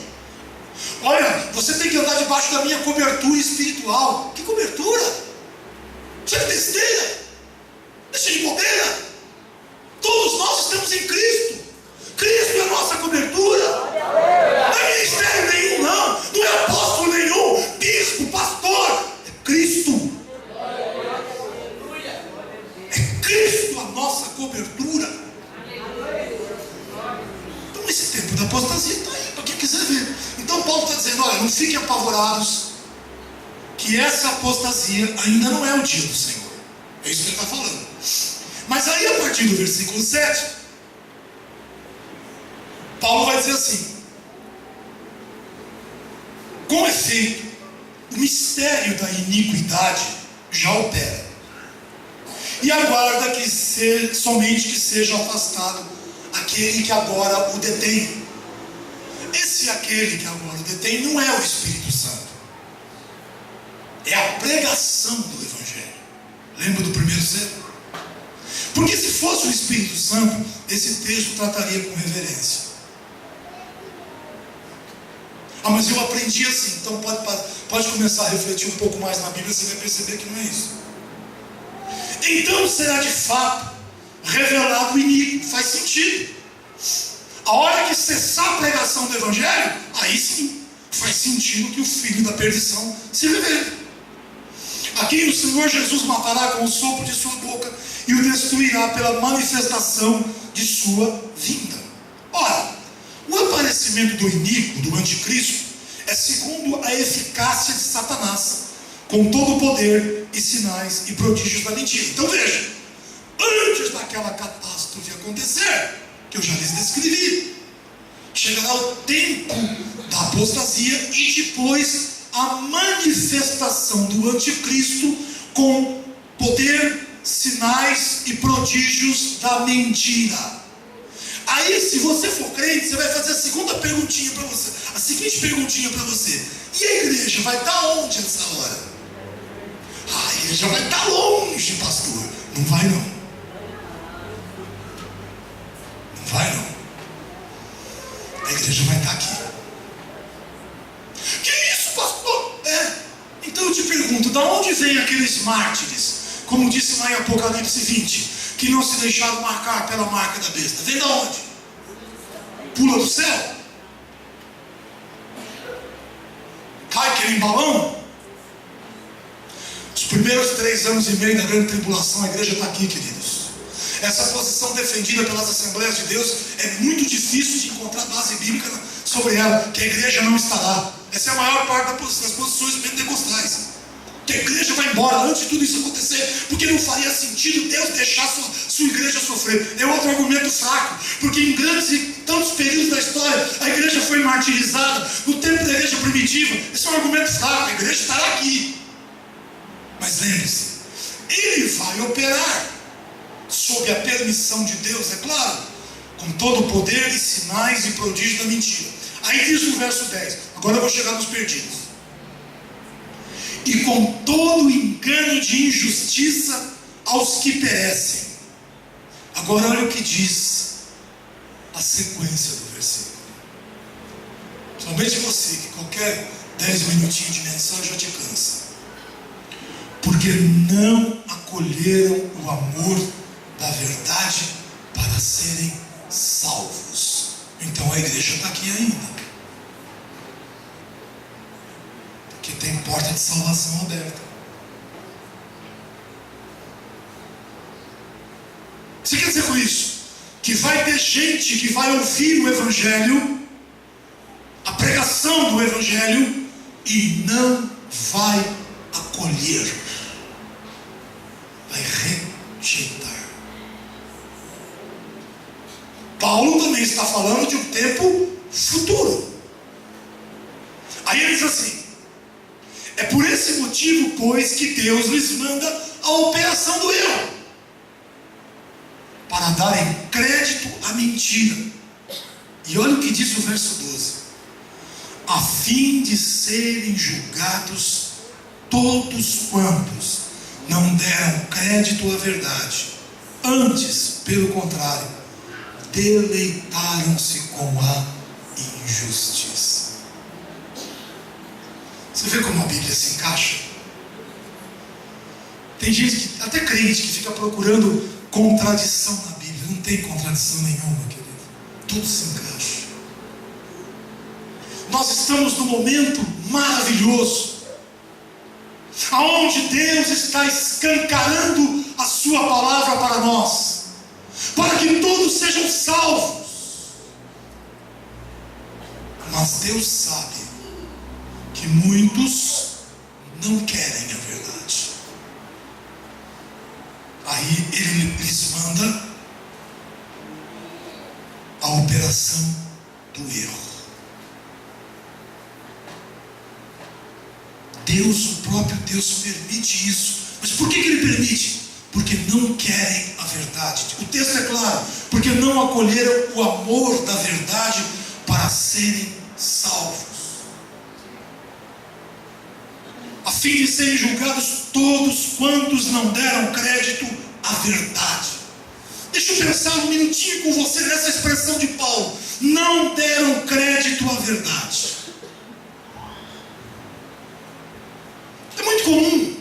Olha, você tem que andar debaixo da minha cobertura espiritual. Que cobertura? Isso é besteira. Deixa de bobeira. Todos nós estamos em Cristo. Cristo é a nossa cobertura. Não é ministério nenhum, não. Não é apóstolo nenhum, bispo, pastor. É Cristo. É Cristo a nossa cobertura. Então esse tempo da apostasia está aí, para quem quiser ver. Então Paulo está dizendo, olha, não fiquem apavorados, que essa apostasia ainda não é o dia do Senhor. É isso que ele está falando. Mas aí a partir do versículo 7, Paulo vai dizer assim: com efeito, o mistério da iniquidade já opera, e aguarda somente que seja afastado aquele que agora o detém. Aquele que agora o detém não é o Espírito Santo, é a pregação do Evangelho. Lembra do primeiro selo? Porque se fosse o Espírito Santo, esse texto trataria com reverência. Mas eu aprendi assim. Então pode começar a refletir um pouco mais na Bíblia, você vai perceber que não é isso. Então será de fato revelado o iníquo. Faz sentido. A hora que cessar a pregação do Evangelho, aí sim faz sentido que o filho da perdição se revele. Aqui o Senhor Jesus matará com o sopro de sua boca e o destruirá pela manifestação de sua vinda. Ora, o aparecimento do iníquo, do anticristo, é segundo a eficácia de Satanás, com todo o poder e sinais e prodígios da mentira. Então veja, antes daquela catástrofe acontecer, que eu já lhes descrevi, chegará o tempo da apostasia e depois a manifestação do anticristo com poder, sinais e prodígios da mentira. Aí, se você for crente, você vai fazer a segunda perguntinha para você, a seguinte perguntinha para você: e a igreja vai estar onde nessa hora? A igreja vai estar longe, pastor. Não vai não. Vai não. A igreja vai estar aqui. Que isso, pastor? Então eu te pergunto, de onde vem aqueles mártires, como disse lá em Apocalipse 20, que não se deixaram marcar pela marca da besta? Vem de onde? Pula do céu? Cai aquele balão? Os primeiros 3 anos e meio da grande tribulação, a igreja está aqui, queridos. Essa posição defendida pelas Assembleias de Deus é muito difícil de encontrar base bíblica sobre ela, que a igreja não estará. Essa é a maior parte das posições pentecostais, que a igreja vai embora antes de tudo isso acontecer, porque não faria sentido Deus deixar sua igreja sofrer. É outro argumento fraco, porque em grandes e tantos períodos da história a igreja foi martirizada. No tempo da igreja primitiva, esse é um argumento fraco, a igreja estará aqui. Mas lembre-se, ele vai operar sob a permissão de Deus, é claro, com todo o poder e sinais e prodígios da mentira. Aí diz no verso 10, agora eu vou chegar nos perdidos: e com todo engano de injustiça aos que perecem. Agora olha o que diz a sequência do versículo. Somente você, que qualquer 10 minutinhos de mensagem já te cansa. Porque não acolheram o amor da verdade para serem salvos. Então a igreja está aqui ainda, porque tem porta de salvação aberta. Você quer dizer com isso que vai ter gente que vai ouvir o Evangelho, a pregação do Evangelho, e não vai acolher, vai rejeitar. Paulo também está falando de um tempo futuro. Aí ele diz assim: é por esse motivo, pois, que Deus lhes manda a operação do erro, para darem crédito à mentira. E olha o que diz o verso 12: a fim de serem julgados todos quantos não deram crédito à verdade, antes, pelo contrário, deleitaram-se com a injustiça. Você vê como a Bíblia se encaixa? Tem gente, até crente, que fica procurando contradição na Bíblia. Não tem contradição nenhuma, querido. Tudo se encaixa. Nós estamos num momento maravilhoso, aonde Deus está escancarando a sua palavra para nós, para que todos sejam salvos. Mas Deus sabe que muitos não querem a verdade. Aí Ele lhes manda a operação do erro. Deus, o próprio Deus, permite isso. Mas por que Ele permite? Porque não querem a verdade. O texto é claro: porque não acolheram o amor da verdade para serem salvos, a fim de serem julgados todos quantos não deram crédito à verdade. Deixa eu pensar um minutinho com você nessa expressão de Paulo: não deram crédito à verdade. É muito comum,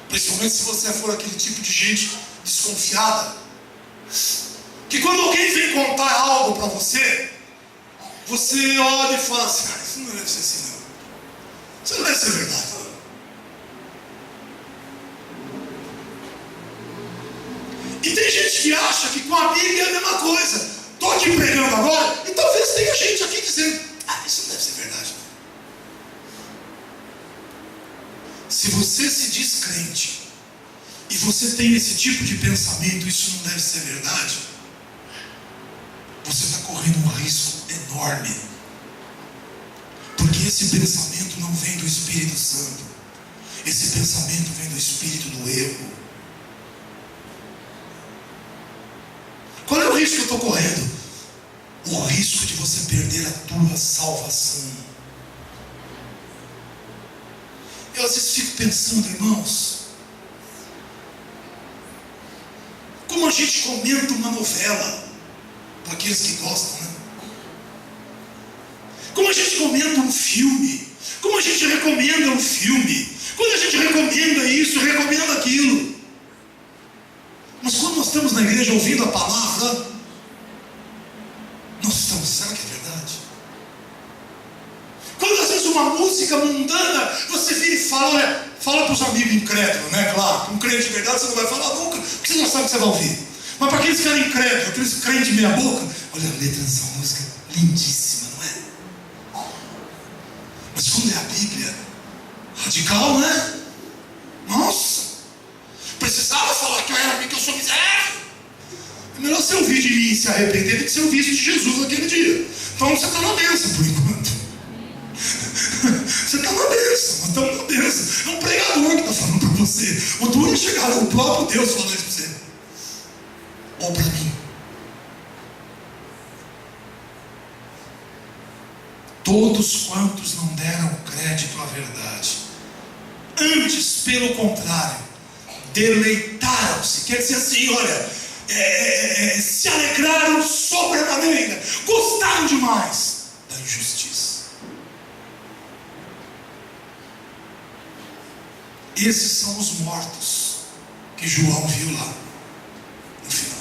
principalmente se você for aquele tipo de gente desconfiada, que quando alguém vem contar algo para você, você olha e fala assim: ah, isso não deve ser assim não, isso não deve ser verdade. E tem gente que acha que com a Bíblia é a mesma coisa. Estou aqui pregando agora e talvez tenha gente aqui dizendo: ah, isso não deve ser verdade. Se você se diz crente e você tem esse tipo de pensamento, isso não deve ser verdade, você está correndo um risco enorme, porque esse pensamento não vem do Espírito Santo, esse pensamento vem do espírito do erro. Qual é o risco que eu estou correndo? O risco de você perder a tua salvação. Eu às vezes fico pensando, irmãos, como a gente comenta uma novela, para aqueles que gostam, né? Como a gente comenta um filme, como a gente recomenda um filme, quando a gente recomenda isso, recomenda aquilo. Mas quando nós estamos na igreja ouvindo a palavra, nós estamos, será que é verdade? Quando às vezes uma música mundana, você vira e fala para os amigos incrédulos, né? Claro, um crente de verdade você não vai falar nunca, porque você já sabe o que você vai ouvir. Mas para aqueles que eram incrédulos, aqueles crentes meia boca, olha a letra dessa música, lindíssima, não é? Mas quando é a Bíblia, radical, né? Nossa, precisava falar que eu sou miserável. É melhor você ouvir de mim e se arrepender do que você ouvir de Jesus naquele dia. Então você está na bênção por enquanto. Você está na bênção, nós estamos na bênção. É um pregador que está falando para você. O duro é chegar, o próprio Deus falando isso para você. Ou para mim. Todos quantos não deram crédito à verdade, antes, pelo contrário, deleitaram-se, quer dizer assim, olha, se alegraram sobremaneira, gostaram demais da injustiça. Esses são os mortos que João viu lá no final.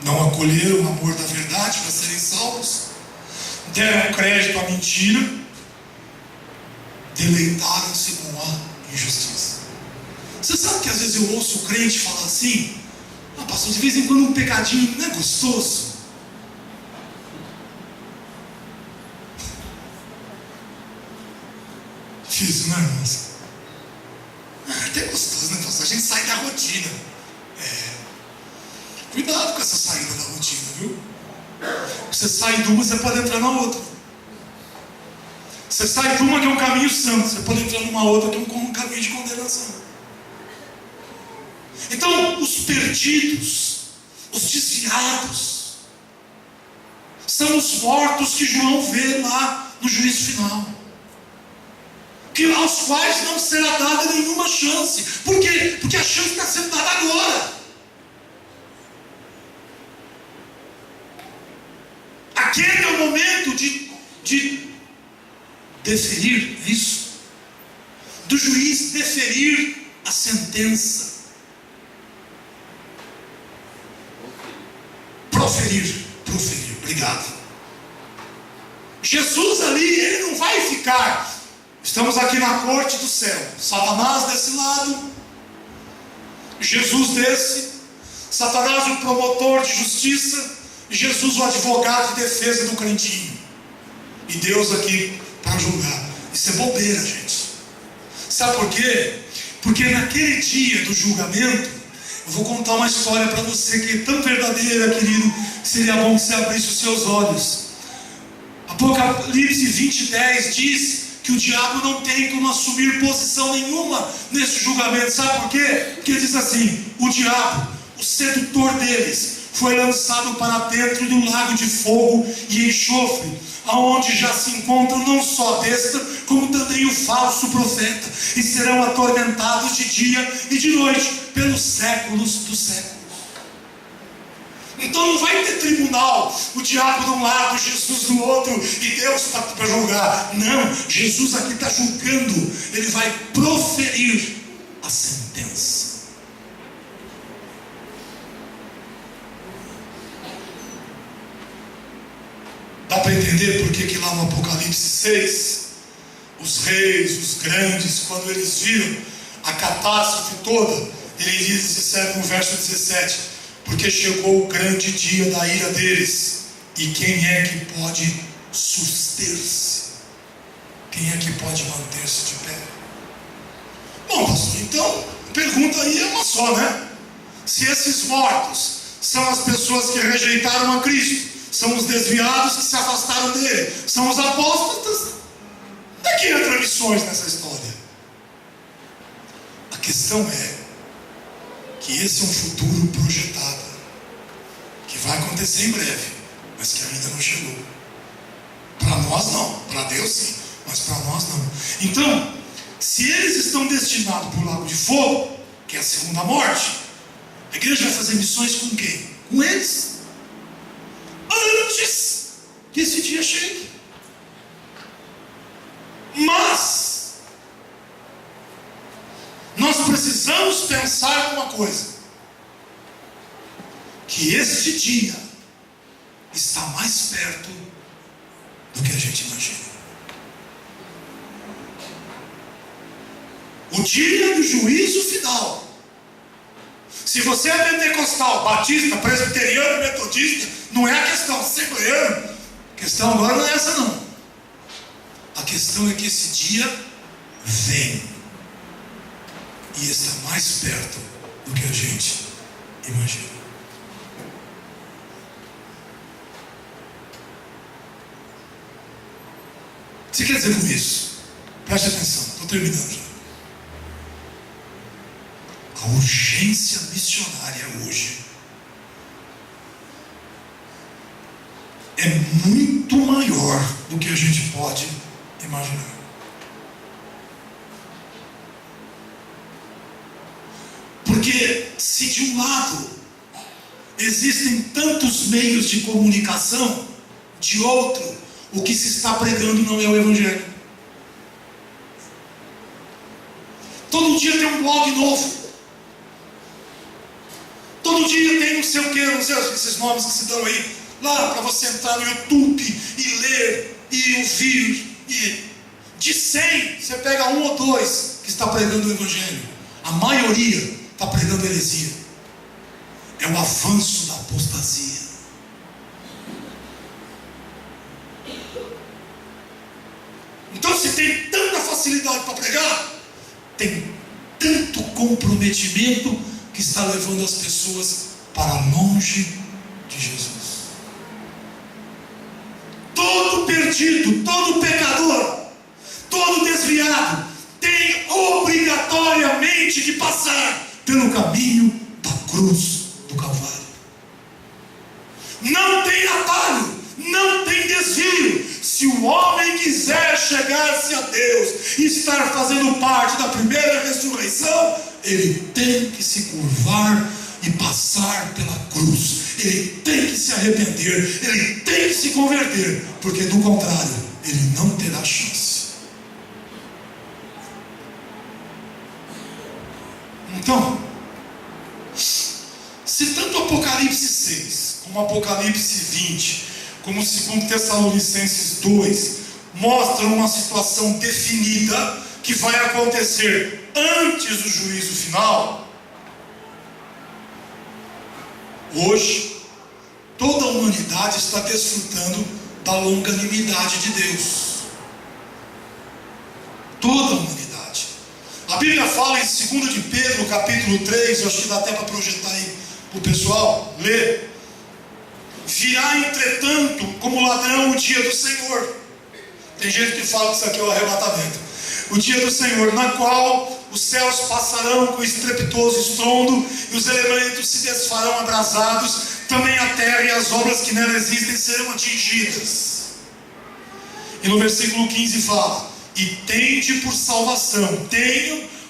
Não acolheram o amor da verdade para serem salvos, deram crédito à mentira, deleitaram-se com a injustiça. Você sabe que às vezes eu ouço o crente falar assim: ah, pastor, de vez em quando um pecadinho não é gostoso? Difícil, né, irmãos? Até gostoso, né, pastor? A gente sai da rotina. Cuidado com essa saída da rotina, viu? Você sai de uma, você pode entrar na outra. Você sai de uma que é um caminho santo, você pode entrar numa outra que é um caminho de condenação. Então, os perdidos, os desviados, são os mortos que João vê lá no juízo final, aos quais não será dada nenhuma chance. Por quê? Porque a chance está sendo dada agora. Aquele é o momento de deferir isso, do juiz deferir a sentença, proferir, obrigado. Jesus ali, ele não vai ficar, estamos aqui na corte do céu, Satanás desse lado, Jesus desse, Satanás o promotor de justiça, Jesus o advogado de defesa do crentinho, e Deus aqui para julgar. Isso é bobeira, gente. Sabe por quê? Porque naquele dia do julgamento, eu vou contar uma história para você que é tão verdadeira, querido, que seria bom que você abrisse os seus olhos. Apocalipse 20:10 diz que o diabo não tem como assumir posição nenhuma nesse julgamento. Sabe por quê? Porque diz assim: o diabo, o sedutor deles, foi lançado para dentro do lago de fogo e enxofre, aonde já se encontram não só a besta, como também o falso profeta, e serão atormentados de dia e de noite, pelos séculos dos séculos. Então não vai ter tribunal, o diabo de um lado, Jesus do outro, e Deus para julgar. Não, Jesus aqui está julgando, ele vai proferir a sentença. Dá para entender por que lá no Apocalipse 6, os reis, os grandes, quando eles viram a catástrofe toda, eles disseram no verso 17: porque chegou o grande dia da ira deles, e quem é que pode suster-se? Quem é que pode manter-se de pé? Bom, pastor, então a pergunta aí é uma só, né? Se esses mortos são as pessoas que rejeitaram a Cristo, são os desviados que se afastaram dele, são os apóstolos, daqui entra missões nessa história. A questão é que esse é um futuro projetado, que vai acontecer em breve, mas que ainda não chegou. Para nós não, para Deus sim, mas para nós não. Então, se eles estão destinados para o lago de fogo, que é a segunda morte, a igreja vai fazer missões com quem? Com eles, antes que esse dia chegue. Mas nós precisamos pensar uma coisa: que este dia está mais perto do que a gente imagina. O dia do juízo final. Se você é pentecostal, batista, presbiteriano, metodista, não é a questão, assembleano. A questão agora não é essa não. A questão é que esse dia vem e está mais perto do que a gente imagina. O que você quer dizer com isso? Preste atenção, estou terminando já. A urgência missionária hoje é muito maior do que a gente pode imaginar. Porque se de um lado existem tantos meios de comunicação, de outro, o que se está pregando não é o Evangelho. Todo dia tem um blog novo. Todo dia tem não sei o que, não sei esses nomes que se dão aí, lá para você entrar no YouTube e ler e ouvir. E de 100, você pega 1 ou 2 que está pregando o Evangelho. A maioria está pregando heresia. É o avanço da apostasia. Então, se tem tanta facilidade para pregar, tem tanto comprometimento que está levando as pessoas para longe de Jesus. Todo perdido, todo pecador, todo desviado tem obrigatoriamente que passar pelo caminho da cruz do Calvário. Não tem atalho, não tem desvio. Se o homem quiser chegar-se a Deus e estar fazendo parte da primeira ressurreição, ele tem que se curvar e passar pela cruz. Ele tem que se arrepender, ele tem que se converter, porque do contrário, ele não terá chance. Então, se tanto Apocalipse 6, como Apocalipse 20, como 2 Tessalonicenses 2, mostram uma situação definida que vai acontecer antes do juízo final, hoje, toda a humanidade está desfrutando da longanimidade de Deus. Toda a humanidade. A Bíblia fala em 2 de Pedro, capítulo 3, eu acho que dá até para projetar aí para o pessoal ler. Virá, entretanto, como ladrão o dia do Senhor. Tem gente que fala que isso aqui é o arrebatamento. O dia do Senhor, na qual os céus passarão com estrepitoso estrondo, e os elementos se desfarão abrasados, também a terra e as obras que nela existem serão atingidas. E no versículo 15 fala: e tenho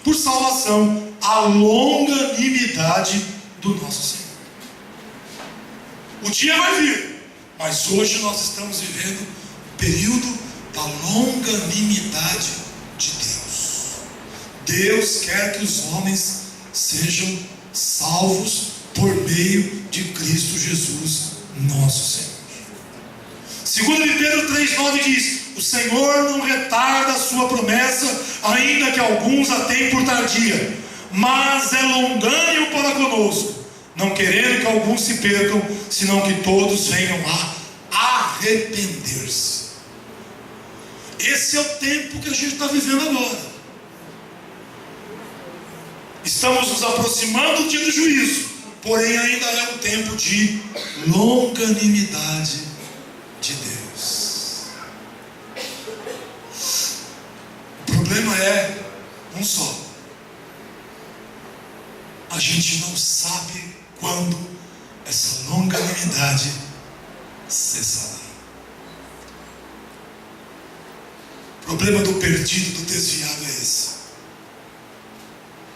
por salvação a longanimidade do nosso Senhor. O dia vai vir, mas hoje nós estamos vivendo o período da longanimidade de Deus. Deus quer que os homens sejam salvos por meio de Cristo Jesus, nosso Senhor. 2 Pedro 3,9 diz: o Senhor não retarda a sua promessa, ainda que alguns a tenham por tardia, mas é longânimo para conosco, não querendo que alguns se percam, senão que todos venham a arrepender-se. Esse é o tempo que a gente está vivendo agora. Estamos nos aproximando do dia do juízo, porém ainda é um tempo de longanimidade de Deus. O problema é um só: a gente não sabe quando essa longanimidade cessará. O problema do perdido, do desviado é esse.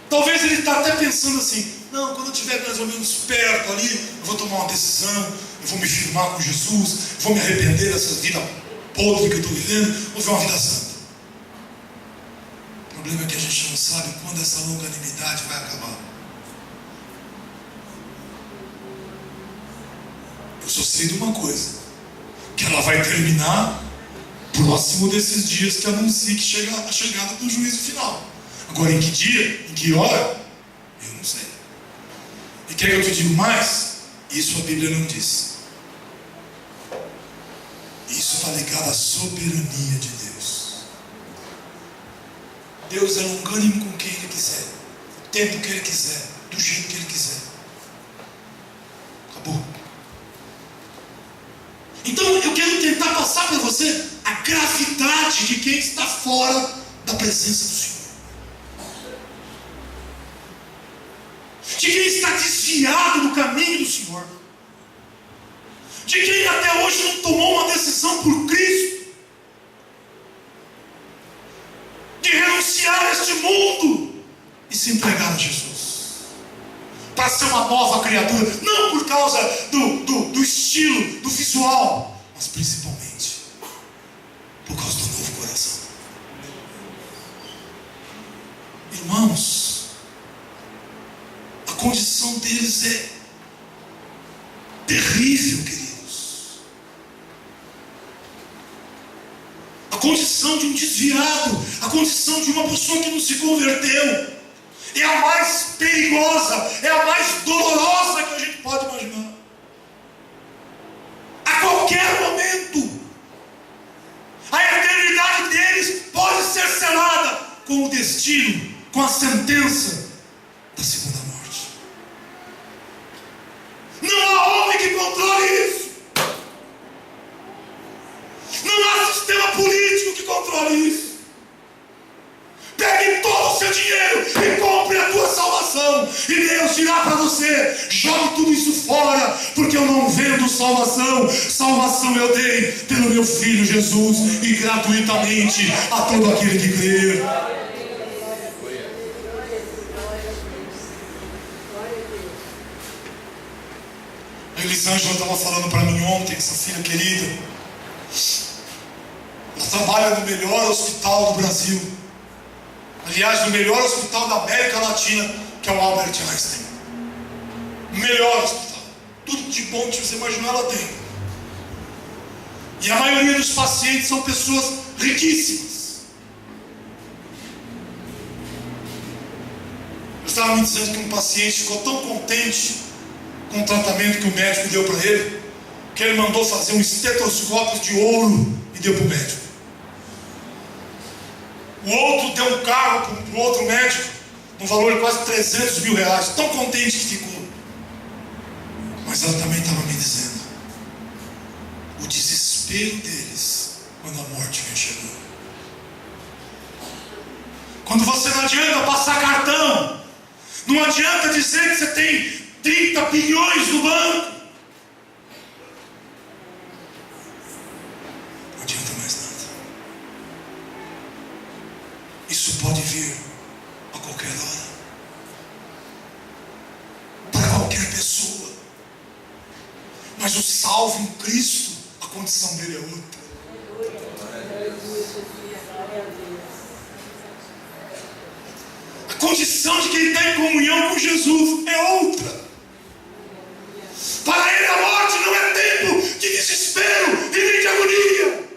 Talvez ele está até pensando assim: não, quando eu estiver mais ou menos perto ali, eu vou tomar uma decisão, eu vou me firmar com Jesus, vou me arrepender dessa vida podre que eu estou vivendo, vou viver uma vida santa. O problema é que a gente não sabe quando essa longanimidade vai acabar. Eu só sei de uma coisa: que ela vai terminar próximo desses dias que anuncia que chega a chegada do juízo final. Agora, em que dia, em que hora, eu não sei. E quer que eu te diga mais? Isso a Bíblia não diz. Isso está ligado à soberania de Deus. Deus é longânimo com quem Ele quiser, o tempo que Ele quiser, do jeito que Ele quiser. Acabou. Então eu quero tentar passar para você a gravidade de quem está fora da presença do Senhor, de quem está desviado do caminho do Senhor, de quem até hoje não tomou uma decisão por Cristo, de renunciar a este mundo e se entregar a Jesus, para ser uma nova criatura, não por causa do estilo, do visual, mas principalmente por causa do novo coração. Irmãos, a condição deles é terrível, queridos. A condição de um desviado, a condição de uma pessoa que não se converteu, é a mais perigosa, é a mais dolorosa que a gente pode imaginar. A qualquer momento, a eternidade deles pode ser selada com o destino, com a sentença da segunda morte. Não há homem que controle isso. Não há sistema político que controle isso. Pegue todo o seu dinheiro e compre a tua salvação, e Deus dirá para você: jogue tudo isso fora, porque eu não vendo salvação. Salvação eu dei pelo meu Filho Jesus, e gratuitamente a todo aquele que crer. A Elisângela estava falando para mim ontem, essa filha querida. Ela trabalha no melhor hospital do Brasil. Aliás, no melhor hospital da América Latina, que é o Albert Einstein. O melhor hospital. Tudo de bom que você imaginar ela tem. E a maioria dos pacientes são pessoas riquíssimas. Eu estava me dizendo que um paciente ficou tão contente com o tratamento que o médico deu para ele, que ele mandou fazer um estetoscópio de ouro e deu para o médico. O outro deu um carro para o outro médico, no valor de quase 300 mil reais, tão contente que ficou. Mas ela também estava me dizendo o desespero deles quando a morte vem chegando. Quando você não adianta passar cartão, não adianta dizer que você tem 30 bilhões no banco, não adianta mais nada. Isso pode vir a qualquer hora, para qualquer pessoa, mas o salvo em Cristo, a condição dele é outra. A condição de quem está em comunhão com Jesus é outra. Para ele a morte não é tempo de desespero e nem de agonia,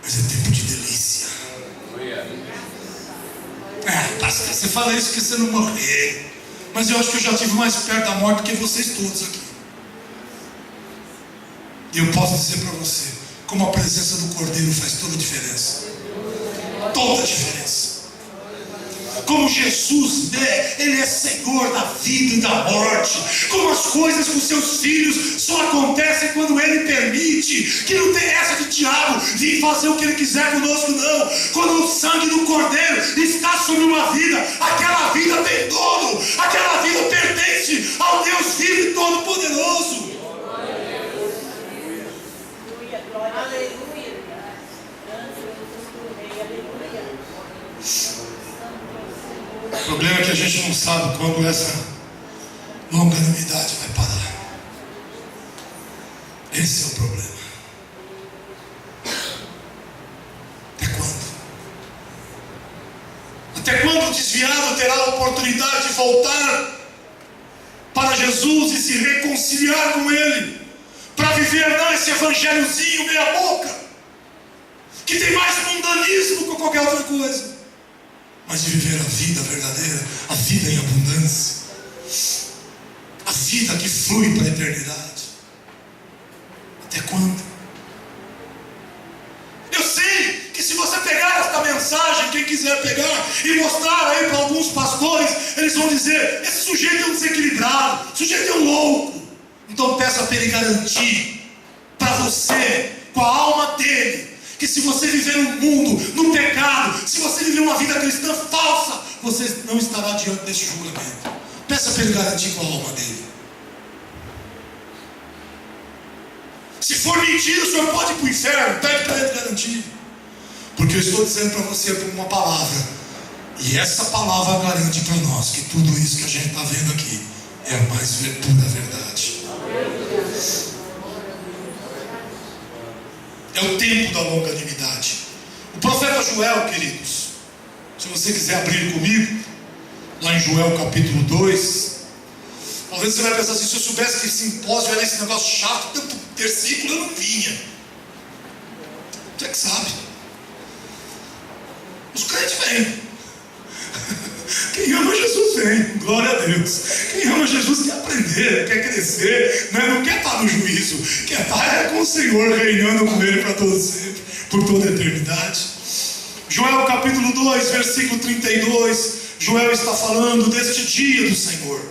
mas é tempo de delícia. Pastor, você fala isso que você não morrer, mas eu acho que eu já estive mais perto da morte do que vocês todos aqui. E eu posso dizer para você, como a presença do Cordeiro faz toda a diferença. Toda a diferença. Como Jesus, Ele é Senhor da vida e da morte. Como as coisas com seus filhos só acontecem quando Ele permite. Que não tem essa de diabo vir fazer o que Ele quiser conosco, não. Quando o sangue do Cordeiro está sobre uma vida, aquela vida tem dono. Aquela vida pertence ao Deus vivo e todo-poderoso. O problema é que a gente não sabe quando essa longanimidade vai parar. Esse é o problema. Até quando? Até quando o desviado terá a oportunidade de voltar para Jesus e se reconciliar com Ele, para viver não esse evangelhozinho meia boca, que tem mais mundanismo que qualquer outra coisa, mas de viver a vida verdadeira, a vida em abundância, a vida que flui para a eternidade. Até quando? Eu sei que se você pegar esta mensagem, quem quiser pegar e mostrar aí para alguns pastores, eles vão dizer: esse sujeito é um desequilibrado, esse sujeito é um louco. Então peça para ele garantir para você, com a alma dele, que se você viver no mundo, no pecado, se você viver uma vida cristã falsa, você não estará diante desse julgamento. Peça para ele garantir com a alma dele. Se for mentira, o senhor pode ir para o inferno. Pede para ele garantir. Porque eu estou dizendo para você uma palavra, e essa palavra garante para nós que tudo isso que a gente está vendo aqui é a mais pura verdade. É o tempo da longanimidade. O profeta Joel, queridos, se você quiser abrir comigo, lá em Joel capítulo 2, talvez você vai pensar assim: se eu soubesse que esse simpósio era esse negócio chato, tanto versículo eu não vinha. Você é que sabe. Os crentes vêm. Quem ama Jesus vem, glória a Deus. Quem ama Jesus quer aprender, quer crescer, né? Não quer estar no juízo, quer estar com o Senhor, reinando com Ele para todos sempre, por toda a eternidade. Joel capítulo 2, versículo 32, Joel está falando deste dia do Senhor.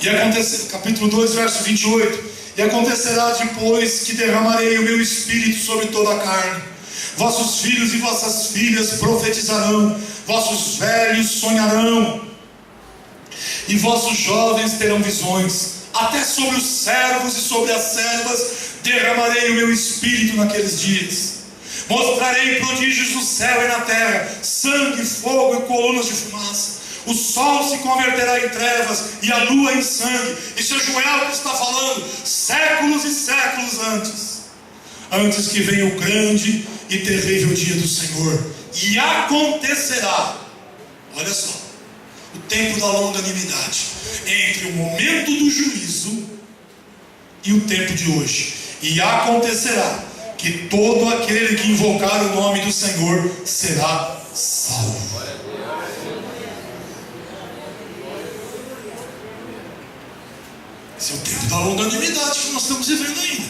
E aconteceu, capítulo 2, verso 28, e acontecerá depois que derramarei o meu espírito sobre toda a carne. Vossos filhos e vossas filhas profetizarão, vossos velhos sonharão, e vossos jovens terão visões. Até sobre os servos e sobre as servas derramarei o meu espírito naqueles dias. Mostrarei prodígios no céu e na terra, sangue, fogo e colunas de fumaça. O sol se converterá em trevas e a lua em sangue. Isso é Joel que está falando séculos e séculos antes que venha o grande e terrível dia do Senhor. E acontecerá, olha só, o tempo da longanimidade, entre o momento do juízo e o tempo de hoje. E acontecerá que todo aquele que invocar o nome do Senhor será salvo. Esse é o tempo da longanimidade que nós estamos vivendo ainda,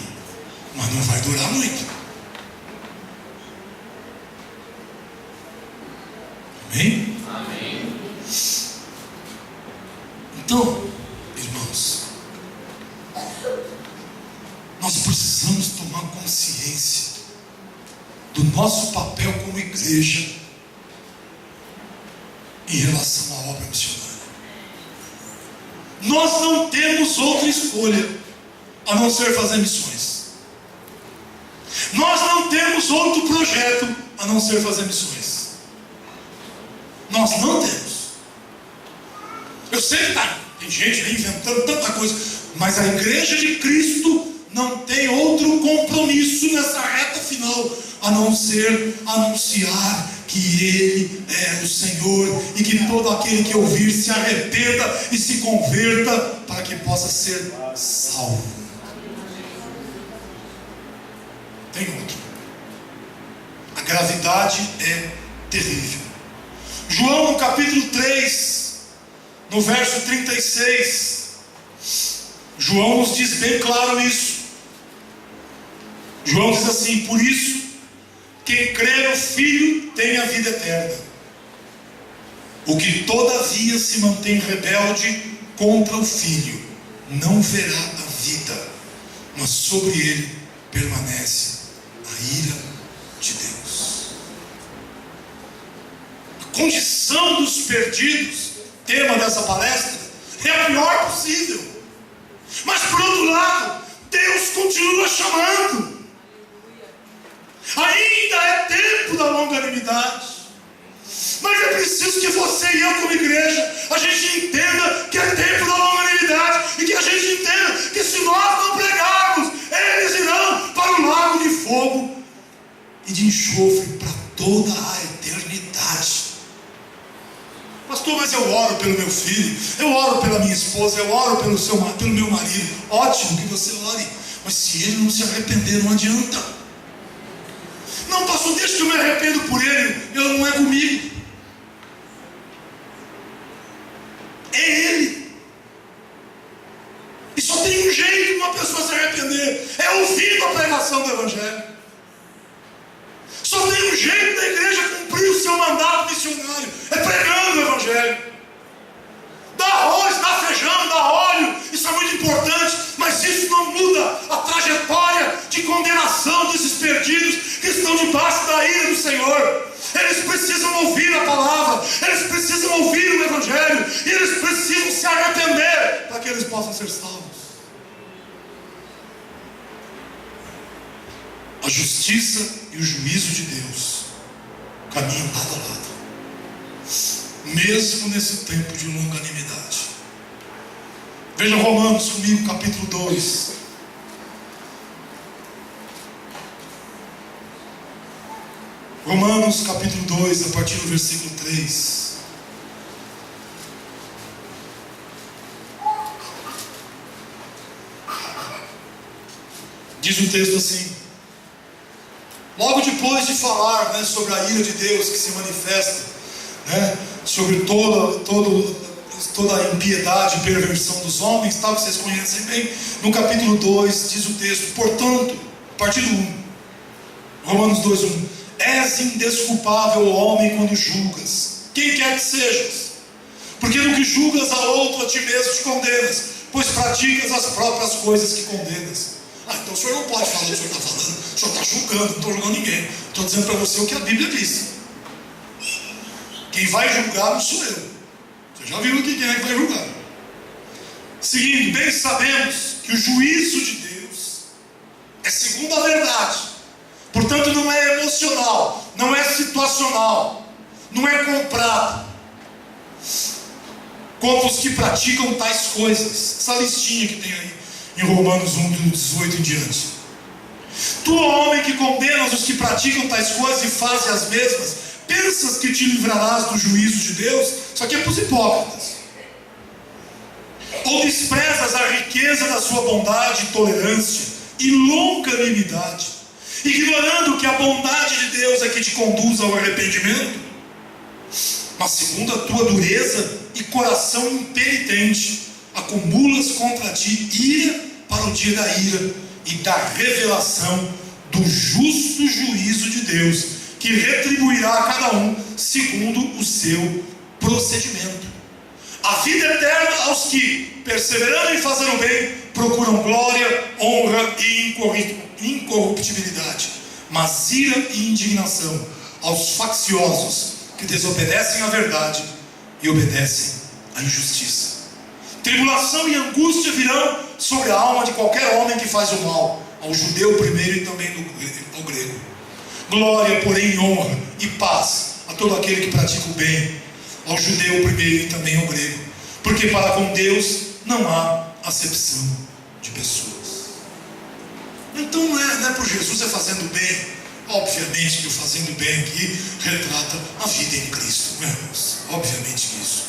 mas não vai durar muito. Amém? Amém. Então, irmãos, nós precisamos precisamos tomar consciência do nosso papel como igreja em relação à obra missionária. Nós não temos outra escolha a não ser fazer missões. Nós não temos outro projeto a não ser fazer missões. Nós não temos. Eu sei que tem gente aí inventando tanta coisa, mas a igreja de Cristo não tem outro compromisso nessa reta final a não ser anunciar que Ele é o Senhor, e que todo aquele que ouvir se arrependa e se converta para que possa ser salvo. Tem outro. A gravidade é terrível. João no capítulo 3, no verso 36, João nos diz bem claro isso. João diz assim: por isso, quem crê no Filho tem a vida eterna. O que todavia se mantém rebelde contra o Filho não verá a vida, mas sobre ele permanece a ira de Deus. A condição dos perdidos, tema dessa palestra, é a pior possível. Mas por outro lado, Deus continua chamando. Ainda é tempo da longanimidade. Mas é preciso que você e eu, como igreja, a gente entenda que é tempo da longanimidade, e que a gente entenda que se nós não pregarmos, eles irão para o lago de fogo e de enxofre para toda a eternidade. Pastor, mas eu oro pelo meu filho, eu oro pela minha esposa, eu oro pelo meu marido. Ótimo que você ore, mas se ele não se arrepender, não adianta. Não, pastor, deixa que eu me arrependo por ele, ele não é comigo, é ele. E só tem um jeito de uma pessoa se arrepender, é ouvindo a pregação do Evangelho. Só tem um jeito da igreja cumprir o seu mandato missionário, é pregando o Evangelho. Dá arroz, dá feijão, dá óleo, isso é muito importante, mas isso não muda a trajetória de condenação desses perdidos que estão debaixo da ira do Senhor. Eles precisam ouvir a palavra, eles precisam ouvir o Evangelho, e eles precisam se arrepender para que eles possam ser salvos. A justiça e o juízo de Deus caminham lado a lado, mesmo nesse tempo de longanimidade. Veja Romanos comigo, capítulo 2. Romanos capítulo 2, a partir do versículo 3. Diz o texto assim: logo depois de falar, sobre a ira de Deus que se manifesta, sobre toda a impiedade e perversão dos homens, tal, que vocês conhecem bem, no capítulo 2 diz o texto: portanto, a partir do 1, Romanos 2, 1: és indesculpável, homem, quando julgas quem quer que sejas, porque no que julgas a outro, a ti mesmo te condenas, pois praticas as próprias coisas que condenas. Então o senhor não pode falar o que o senhor está falando, o senhor está julgando. Não estou julgando ninguém, estou dizendo para você o que a Bíblia diz. Quem vai julgar não sou eu. Você já viu quem é que vai julgar. Seguindo, bem sabemos que o juízo de Deus é segundo a verdade, portanto não é emocional, não é situacional, não é comprado, contra os que praticam tais coisas. Essa listinha que tem aí em Romanos 1, do 18 em diante. Tu, homem, que condenas os que praticam tais coisas e fazes as mesmas, pensas que te livrarás do juízo de Deus? Isso aqui é para os hipócritas. Ou desprezas a riqueza da sua bondade, tolerância e longanimidade, ignorando que a bondade de Deus é que te conduz ao arrependimento? Mas segundo a tua dureza e coração impenitente, acumulas contra ti ira para o dia da ira e da revelação do justo juízo de Deus, que retribuirá a cada um segundo o seu procedimento. A vida eterna aos que, perseverando em fazer o bem, procuram glória, honra e incorruptibilidade, mas ira e indignação aos facciosos que desobedecem à verdade e obedecem à injustiça. Tribulação e angústia virão sobre a alma de qualquer homem que faz o mal, ao judeu primeiro e também ao grego. Glória, porém, honra e paz a todo aquele que pratica o bem, ao judeu primeiro e também ao grego, porque para com Deus não há acepção de pessoas. Então não é por Jesus fazendo bem. Obviamente que o fazendo bem aqui retrata a vida em Cristo, não é, irmãos? Obviamente isso.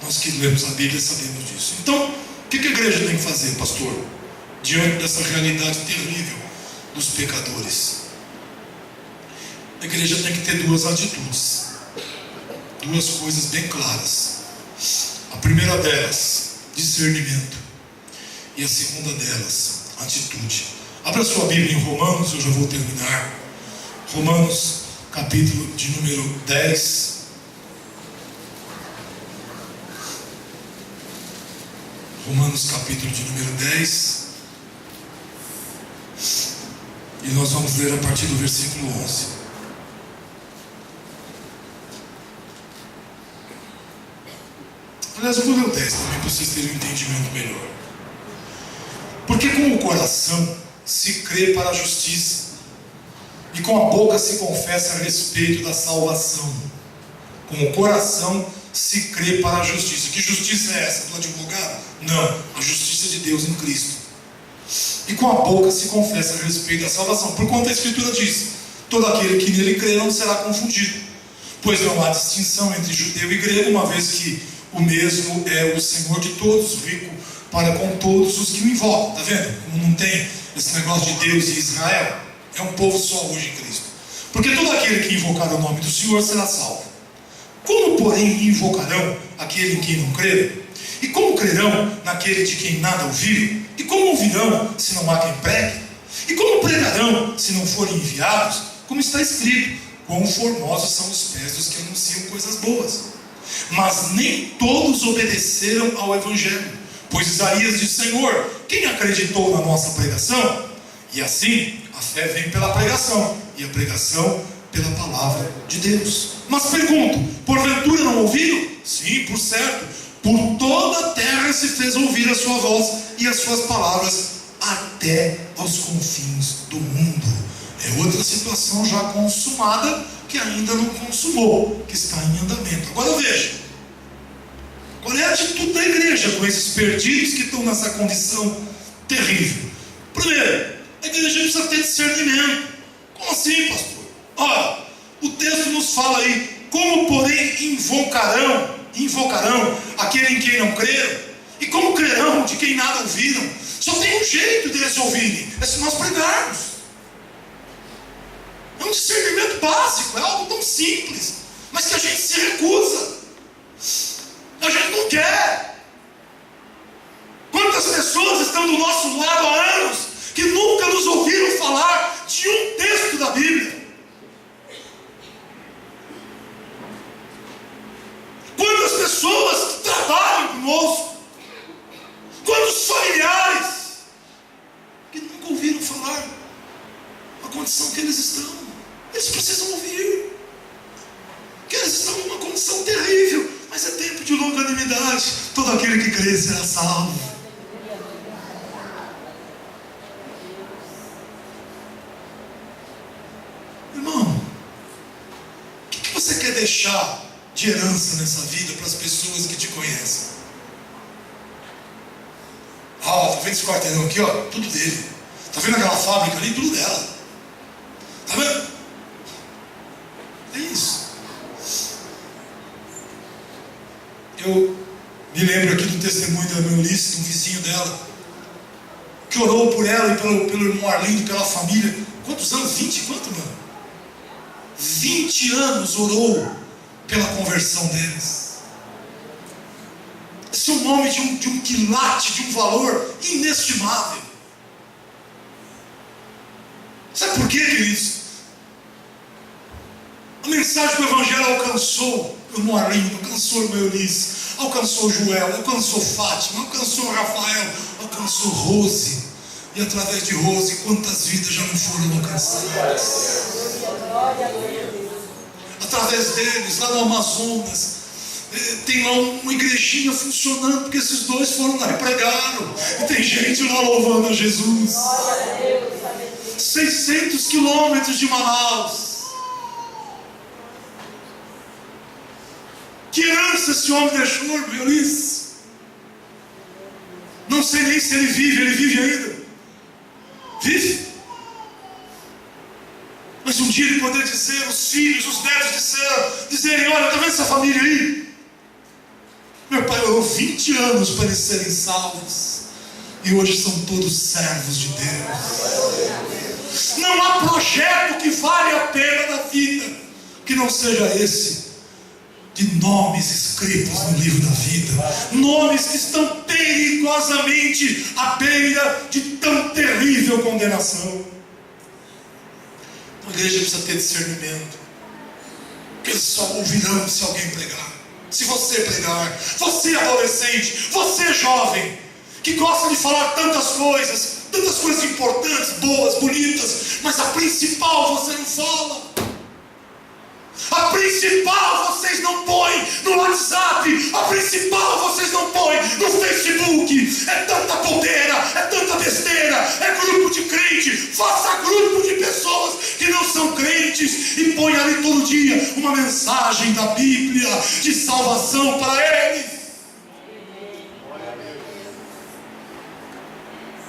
Nós que lemos a Bíblia sabemos disso. Então, o que a igreja tem que fazer, pastor? Diante dessa realidade terrível dos pecadores. A igreja tem que ter duas atitudes. Duas coisas bem claras. A primeira delas, discernimento. E a segunda delas, atitude. Abra sua Bíblia em Romanos, eu já vou terminar. Romanos, capítulo de número 10. Romanos, capítulo de número 10. E nós vamos ler a partir do versículo 11. Aliás, eu vou ler o 10 também para vocês terem um entendimento melhor. Porque com o coração se crê para a justiça, e com a boca se confessa a respeito da salvação. Com o coração se crê para a justiça. Que justiça é essa? Do advogado? Não, a justiça de Deus em Cristo. E com a boca se confessa a respeito da salvação. Porquanto a Escritura diz: todo aquele que nele crê não será confundido, pois não há distinção entre judeu e grego, uma vez que o mesmo é o Senhor de todos, rico para com todos os que o invocam. Está vendo? Como não tem esse negócio de Deus e Israel, é um povo só hoje em Cristo. Porque todo aquele que invocar o nome do Senhor será salvo. Como, porém, invocarão aquele em quem não creram? E como crerão naquele de quem nada ouviram? E como ouvirão se não há quem pregue? E como pregarão se não forem enviados? Como está escrito: quão formosos são os pés dos que anunciam coisas boas. Mas nem todos obedeceram ao Evangelho. Pois Isaías diz: Senhor, quem acreditou na nossa pregação? E assim, a fé vem pela pregação, e a pregação pela palavra de Deus. Mas pergunto: porventura não ouviram? Sim, por certo. Por toda a terra se fez ouvir a sua voz e as suas palavras até aos confins do mundo. É outra situação já consumada, que ainda não consumou, que está em andamento. Agora veja, qual é a atitude da igreja com esses perdidos que estão nessa condição terrível? Primeiro, a igreja precisa ter discernimento. Como assim, pastor? Olha, o texto nos fala aí: como porém invocarão aquele em quem não creram? E como crerão de quem nada ouviram? Só tem um jeito deles ouvirem: é se nós pregarmos. É um discernimento básico, é algo tão simples, mas que a gente se recusa, a gente não quer. Quantas pessoas estão do nosso lado há anos que nunca nos ouviram falar de um texto da Bíblia? Quantas pessoas que trabalham conosco, quantos familiares que nunca ouviram falar a condição que eles estão? Eles precisam ouvir que eles estão numa condição terrível, mas é tempo de longanimidade. Todo aquele que crê será salvo. Irmão, o que você quer deixar de herança nessa vida para as pessoas que te conhecem? Tá vendo esse quarteirão aqui, ó? Tudo dele. Tá vendo aquela fábrica ali? Tudo dela. Tá vendo? É isso. Eu me lembro aqui do testemunho da minha Ulisses, um vizinho dela, que orou por ela e pelo irmão Arlindo, pela família. Quantos anos? 20? Quanto, mano? 20 anos orou pela conversão deles. Esse é o nome de um quilate, de um valor inestimável. Sabe por quê, queridos? A mensagem do Evangelho alcançou o irmão Arlindo, alcançou o irmão Eunice, alcançou o Joel, alcançou Fátima, alcançou o Rafael, alcançou Rose, E através de Rose, quantas vidas já não foram alcançadas? Através deles, lá no Amazonas, tem lá uma igrejinha funcionando, porque esses dois foram lá e pregaram. E tem gente lá louvando a Jesus. 600 quilômetros de Manaus. Que herança esse homem deixou, meu Eunice? Não sei nem se ele vive ainda. Vive. Mas um dia ele poder dizer, os filhos, os netos dizerem, olha, está vendo essa família aí? Meu pai orou 20 anos para eles serem salvos. E hoje são todos servos de Deus. Não há projeto que vale a pena na vida que não seja esse, de nomes escritos no livro da vida, nomes que estão perigosamente à beira de tão terrível condenação. A igreja precisa ter discernimento, porque eles só ouvirão se alguém pregar. Se você pregar, você adolescente, você jovem, que gosta de falar tantas coisas importantes, boas, bonitas, mas a principal você não fala. A principal vocês não põem no WhatsApp. A principal vocês não põem no Facebook. É tanta bobeira, é tanta besteira, é grupo de crente. Faça grupo de pessoas que não são crentes e põe ali todo dia uma mensagem da Bíblia de salvação para eles.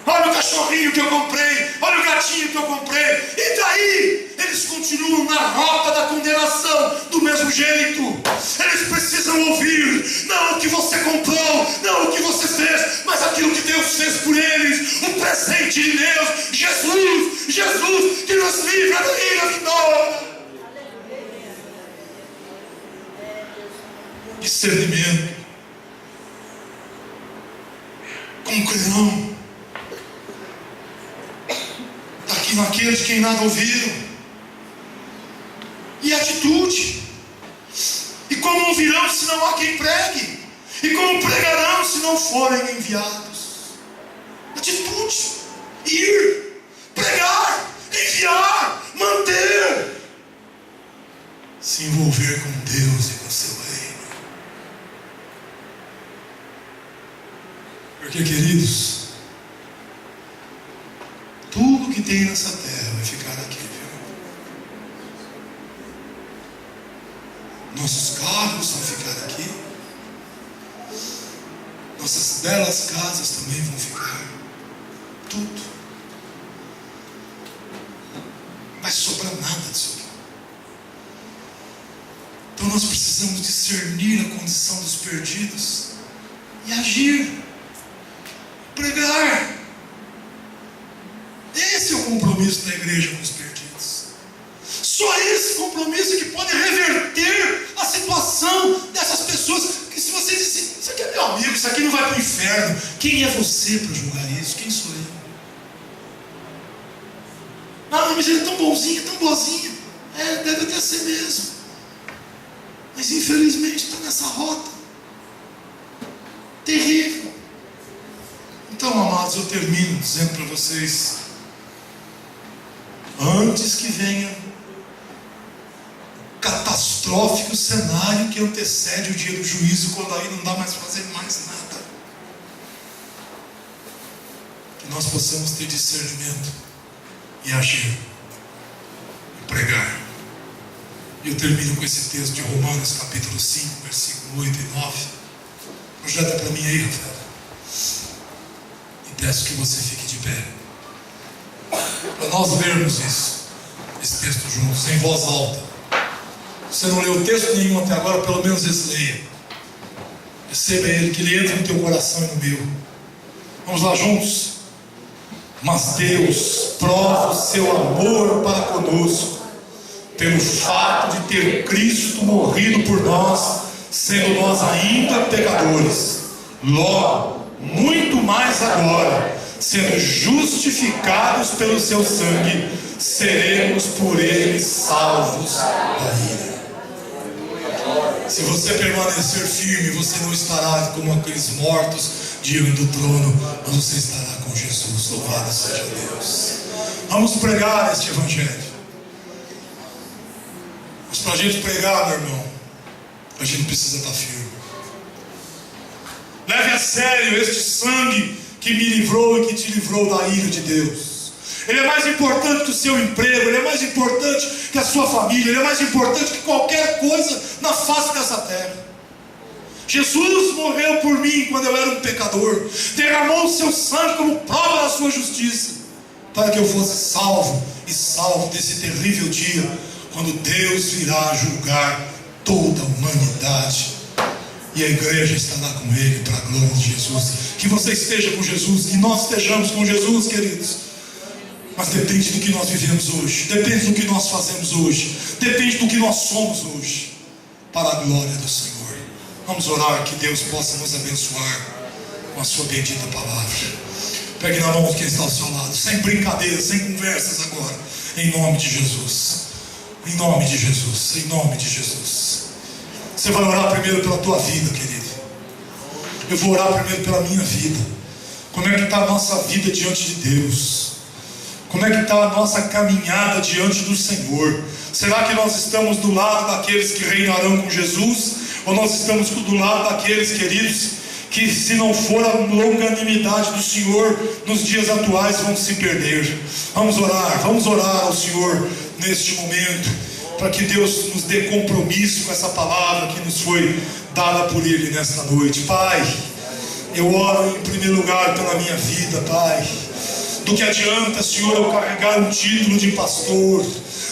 Olha o cachorrinho que eu comprei, olha o gatinho que eu comprei. E daí? Eles continuam na rota da condenação do mesmo jeito. Eles precisam ouvir, não o que você comprou, não o que você fez, mas aquilo que Deus fez por eles. O presente de Deus, Jesus, que nos livra da ira vindoura. Discernimento. Como crerão naqueles de quem nada ouviram, e atitude. E como ouvirão se não há quem pregue? E como pregarão se não forem enviados? Atitude, ir, pregar, enviar, manter, se envolver com Deus e com seu reino. Porque, queridos, tudo que tem nessa terra vai ficar aqui, viu? Nossos carros vão ficar aqui. Nossas belas casas também vão ficar. Tudo. Não vai sobrar nada disso aqui. Então nós precisamos discernir a condição dos perdidos e agir, pregar. Esse é o compromisso da igreja com os perdidos. Só esse compromisso que pode reverter a situação dessas pessoas. Que se você disser, isso aqui é meu amigo, isso aqui não vai para o inferno. Quem é você para julgar isso? Quem sou eu? Ah, mas ele é tão bonzinho, tão boazinho. Deve até ser mesmo. Mas infelizmente está nessa rota terrível. Então, amados, eu termino dizendo para vocês: antes que venha o catastrófico cenário que antecede o dia do juízo, quando aí não dá mais para fazer mais nada, que nós possamos ter discernimento e agir e pregar. E eu termino com esse texto de Romanos capítulo 5, versículo 8 e 9. Projeta para mim aí, Rafael, e peço que você fique de pé para nós vermos esse texto juntos, em voz alta. Você não leu texto nenhum até agora, pelo menos esse leia. Receba ele, que ele entre no teu coração e no meu. Vamos lá juntos. Mas Deus prova o seu amor para conosco pelo fato de ter Cristo morrido por nós, sendo nós ainda pecadores. Logo, muito mais agora, sendo justificados pelo seu sangue, seremos por ele salvos da ira. Se você permanecer firme, você não estará como aqueles mortos diante do trono, mas você estará com Jesus. Louvado seja Deus. Vamos pregar este evangelho. Mas para a gente pregar, meu irmão, a gente precisa estar firme. Leve a sério este sangue que me livrou e que te livrou da ira de Deus. Ele é mais importante que o seu emprego, ele é mais importante que a sua família, ele é mais importante que qualquer coisa na face dessa terra. Jesus morreu por mim quando eu era um pecador, derramou o seu sangue como prova da sua justiça, para que eu fosse salvo e salvo desse terrível dia, quando Deus virá julgar toda a humanidade. E a igreja estará com Ele para a glória de Jesus. Que você esteja com Jesus, que nós estejamos com Jesus, queridos. Mas depende do que nós vivemos hoje, depende do que nós fazemos hoje, depende do que nós somos hoje, para a glória do Senhor. Vamos orar que Deus possa nos abençoar com a sua bendita palavra. Pegue na mão de quem está ao seu lado, sem brincadeiras, sem conversas agora, em nome de Jesus. Em nome de Jesus, em nome de Jesus. Você vai orar primeiro pela tua vida, querido. Eu vou orar primeiro pela minha vida. Como é que está a nossa vida diante de Deus? Como é que está a nossa caminhada diante do Senhor? Será que nós estamos do lado daqueles que reinarão com Jesus? Ou nós estamos do lado daqueles, queridos, que se não for a longanimidade do Senhor nos dias atuais vão se perder? Vamos orar ao Senhor neste momento, para que Deus nos dê compromisso com essa palavra que nos foi dada por Ele nesta noite. Pai, eu oro em primeiro lugar pela minha vida, Pai. Do que adianta, Senhor, eu carregar um título de pastor?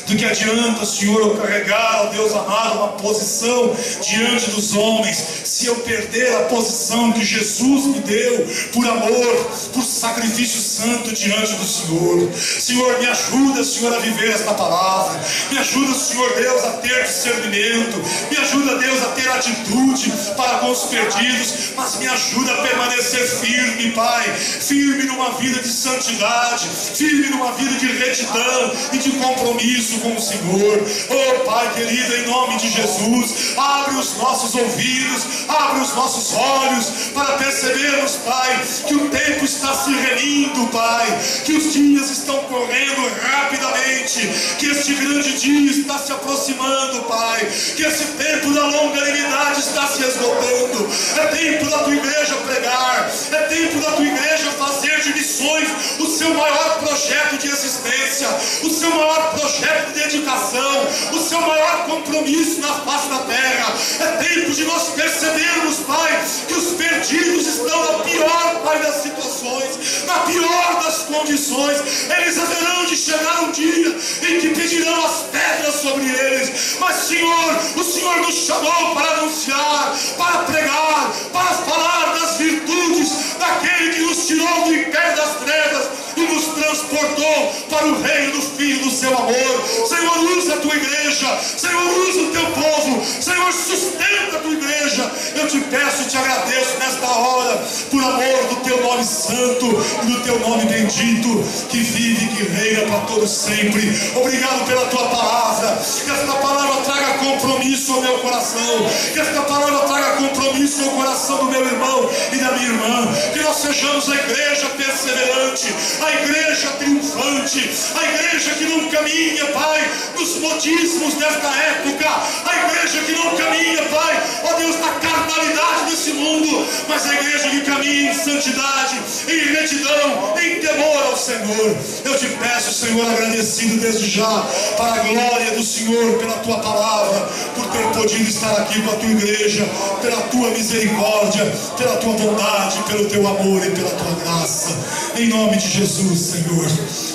Do que adianta, Senhor, eu carregar, ó Deus amado, uma posição diante dos homens, se eu perder a posição que Jesus me deu, por amor, por sacrifício santo diante do Senhor? Senhor, me ajuda, Senhor, a viver esta palavra. Me ajuda, Senhor Deus, a ter discernimento. Me ajuda, Deus, a ter atitude para com os perdidos. Mas me ajuda a permanecer firme, Pai. Firme numa vida de santidade, firme numa vida de retidão e de compromisso com o Senhor. Oh Pai querido, em nome de Jesus, abre os nossos ouvidos, abre os nossos olhos, para percebermos, Pai, que o tempo está se remindo, Pai, que os dias estão correndo rapidamente, que este grande dia está se aproximando, Pai, que esse tempo da longanimidade está se esgotando. É tempo da tua igreja pregar, é tempo da tua igreja fazer de missões o seu maior projeto de existência, o seu maior projeto de dedicação, o seu maior compromisso na face da terra. É tempo de nós percebermos, Pai, que os perdidos estão na pior, Pai, das situações, na pior das condições. Eles haverão de chegar um dia em que pedirão as pedras sobre eles. Mas, Senhor, o Senhor nos chamou para anunciar, para pregar, para falar das virtudes daquele que nos tirou do império das trevas e nos transportou para o reino do Filho do seu amor. Senhor, usa a tua igreja. Senhor, usa o teu povo. Senhor, sustenta a tua igreja. Eu te peço e te agradeço nesta hora, por amor do teu nome santo e do teu nome bendito, que vive e que reina para todos sempre. Obrigado pela tua palavra. Que esta palavra traga compromisso ao meu coração. Que esta palavra traga compromisso ao coração do meu irmão e da minha irmã. Que nós sejamos a igreja perseverante, a igreja triunfante, a igreja que não caminha, Pai, nos modismos desta época, a igreja que não caminha, Pai, ó Deus, na carnalidade desse mundo, mas a igreja que caminha em santidade, em retidão, em temor ao Senhor. Eu te peço, Senhor, agradecido desde já, para a glória do Senhor, pela tua palavra, por ter podido estar aqui com a tua igreja, pela tua misericórdia, pela tua bondade, pelo teu amor e pela tua graça. Em nome de Jesus, Senhor,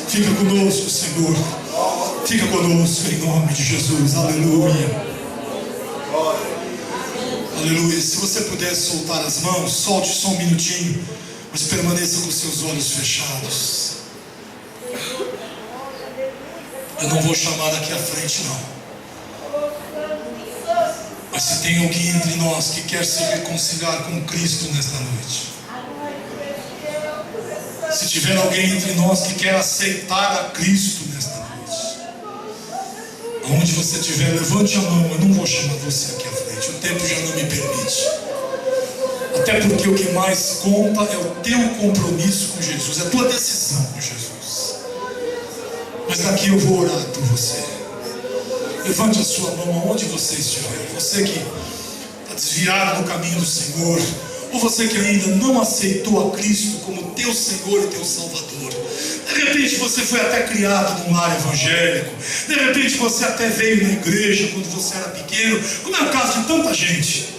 fica conosco, Senhor. Fica conosco em nome de Jesus. Aleluia. Aleluia. Se você puder soltar as mãos, solte só um minutinho, mas permaneça com seus olhos fechados. Eu não vou chamar aqui à frente, não. Mas se tem alguém entre nós que quer se reconciliar com Cristo nesta noite, se tiver alguém entre nós que quer aceitar a Cristo nesta noite, aonde você estiver, levante a mão. Eu não vou chamar você aqui à frente, o tempo já não me permite. A Até porque o que mais conta é o teu compromisso com Jesus, é a tua decisão com Jesus. Mas daqui eu vou orar por você. Levante a sua mão aonde você estiver. Você que está desviado do caminho do Senhor, ou você que ainda não aceitou a Cristo como teu Senhor e teu Salvador. De repente você foi até criado num lar evangélico. De repente você até veio na igreja quando você era pequeno, como é o caso de tanta gente.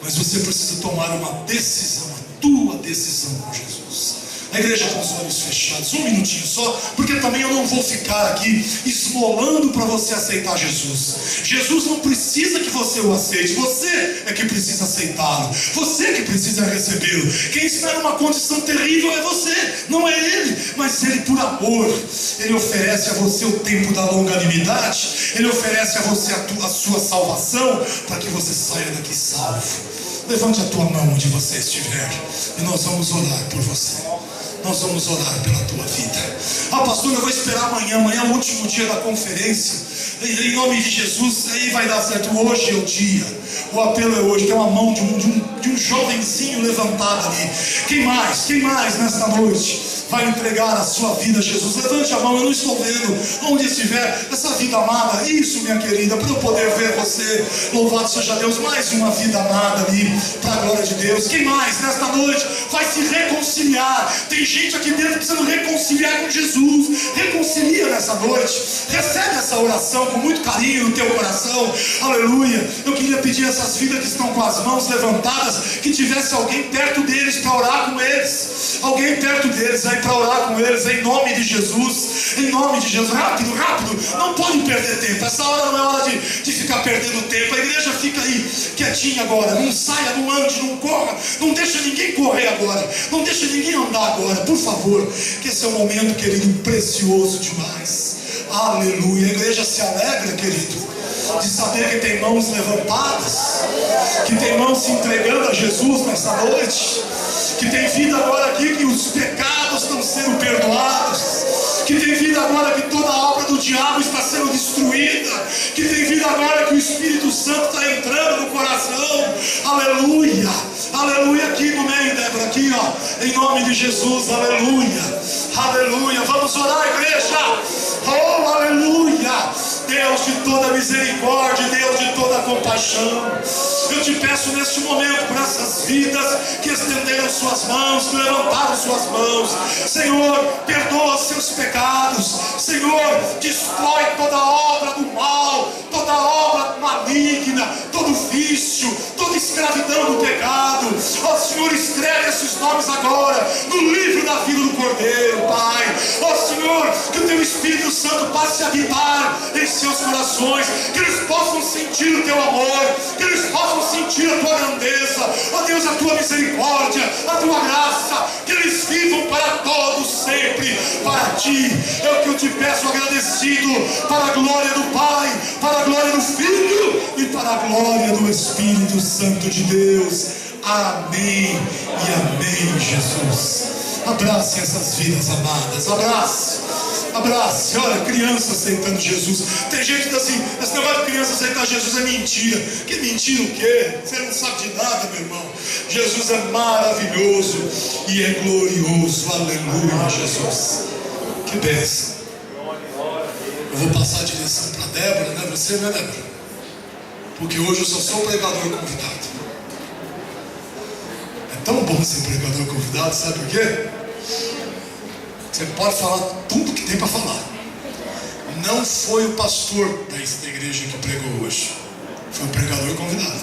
Mas você precisa tomar uma decisão, a tua decisão com Jesus. A igreja com os olhos fechados, um minutinho só, porque também eu não vou ficar aqui esmolando para você aceitar Jesus. Jesus não precisa que você o aceite, você é que precisa aceitá-lo, você que precisa recebê-lo. Quem está numa condição terrível é você, não é ele, mas ele por amor, ele oferece a você o tempo da longanimidade, ele oferece a você a sua salvação, para que você saia daqui salvo. Levante a tua mão onde você estiver e nós vamos orar por você. Nós vamos orar pela tua vida. Pastor, eu vou esperar amanhã é o último dia da conferência. Em nome de Jesus, aí vai dar certo. Hoje é o dia. O apelo é hoje. Tem uma mão de um jovenzinho levantado ali. Quem mais nesta noite vai entregar a sua vida a Jesus? Levante a mão, eu não estou vendo onde estiver essa vida amada. Isso, minha querida, para eu poder ver você. Louvado seja Deus, mais uma vida amada ali, para a glória de Deus. Quem mais nesta noite vai se reconciliar? Tem gente aqui dentro precisando reconciliar com Jesus. Reconcilia nessa noite, recebe essa oração com muito carinho no teu coração. Aleluia. Eu queria pedir a essas vidas que estão com as mãos levantadas, que tivesse alguém perto deles para orar com eles. Alguém perto deles aí para orar com eles, em nome de Jesus. Em nome de Jesus, rápido, não pode perder tempo. Essa hora não é hora de ficar perdendo tempo. A igreja fica aí quietinha agora, não saia, não ande, não corra, não deixa ninguém correr agora, não deixa ninguém andar agora, por favor, que esse é um momento, querido, precioso demais. Aleluia. A igreja se alegra, querido, de saber que tem mãos levantadas, que tem mãos se entregando a Jesus nessa noite, que tem vida agora aqui que os pecados estão sendo perdoados, que tem vida agora que toda a obra do diabo está sendo destruída, que tem vida agora que o Espírito Santo está entrando no coração. Aleluia, aleluia. Aqui no meio, Débora, aqui ó, em nome de Jesus, aleluia, aleluia. Vamos orar, igreja. Oh, aleluia. Deus de toda misericórdia, Deus de toda compaixão, eu te peço neste momento por essas vidas que estenderam suas mãos, que levantaram suas mãos. Senhor, perdoa seus pecados. Senhor, destrói toda obra do mal, toda obra maligna, todo vício, toda escravidão do pecado. Ó Senhor, escreve esses nomes agora no livro da vida do Cordeiro, Pai. Ó Senhor, que o teu Espírito Santo passe a habitar em seus corações, que eles possam sentir o teu amor, que eles possam sentir a tua grandeza, ó Deus, a tua misericórdia, a tua graça, que eles vivam para todos sempre, para ti. É o que eu te peço agradecido, para a glória do Pai, para a glória do Filho e para a glória do Espírito Santo de Deus. Amém e amém, Jesus. Abrace essas vidas amadas, abrace, olha, criança aceitando Jesus. Tem gente que diz assim, esse negócio de criança aceitar Jesus é mentira. Que mentira o quê? Você não sabe de nada, meu irmão. Jesus é maravilhoso e é glorioso, aleluia, Jesus. Que bênção. Eu vou passar a direção para Débora, né? Você, né, Débora? Porque hoje eu só sou pregador convidado. É tão bom ser pregador convidado, sabe por quê? Você pode falar tudo que tem para falar. Não foi o pastor da igreja que pregou hoje, foi o pregador convidado.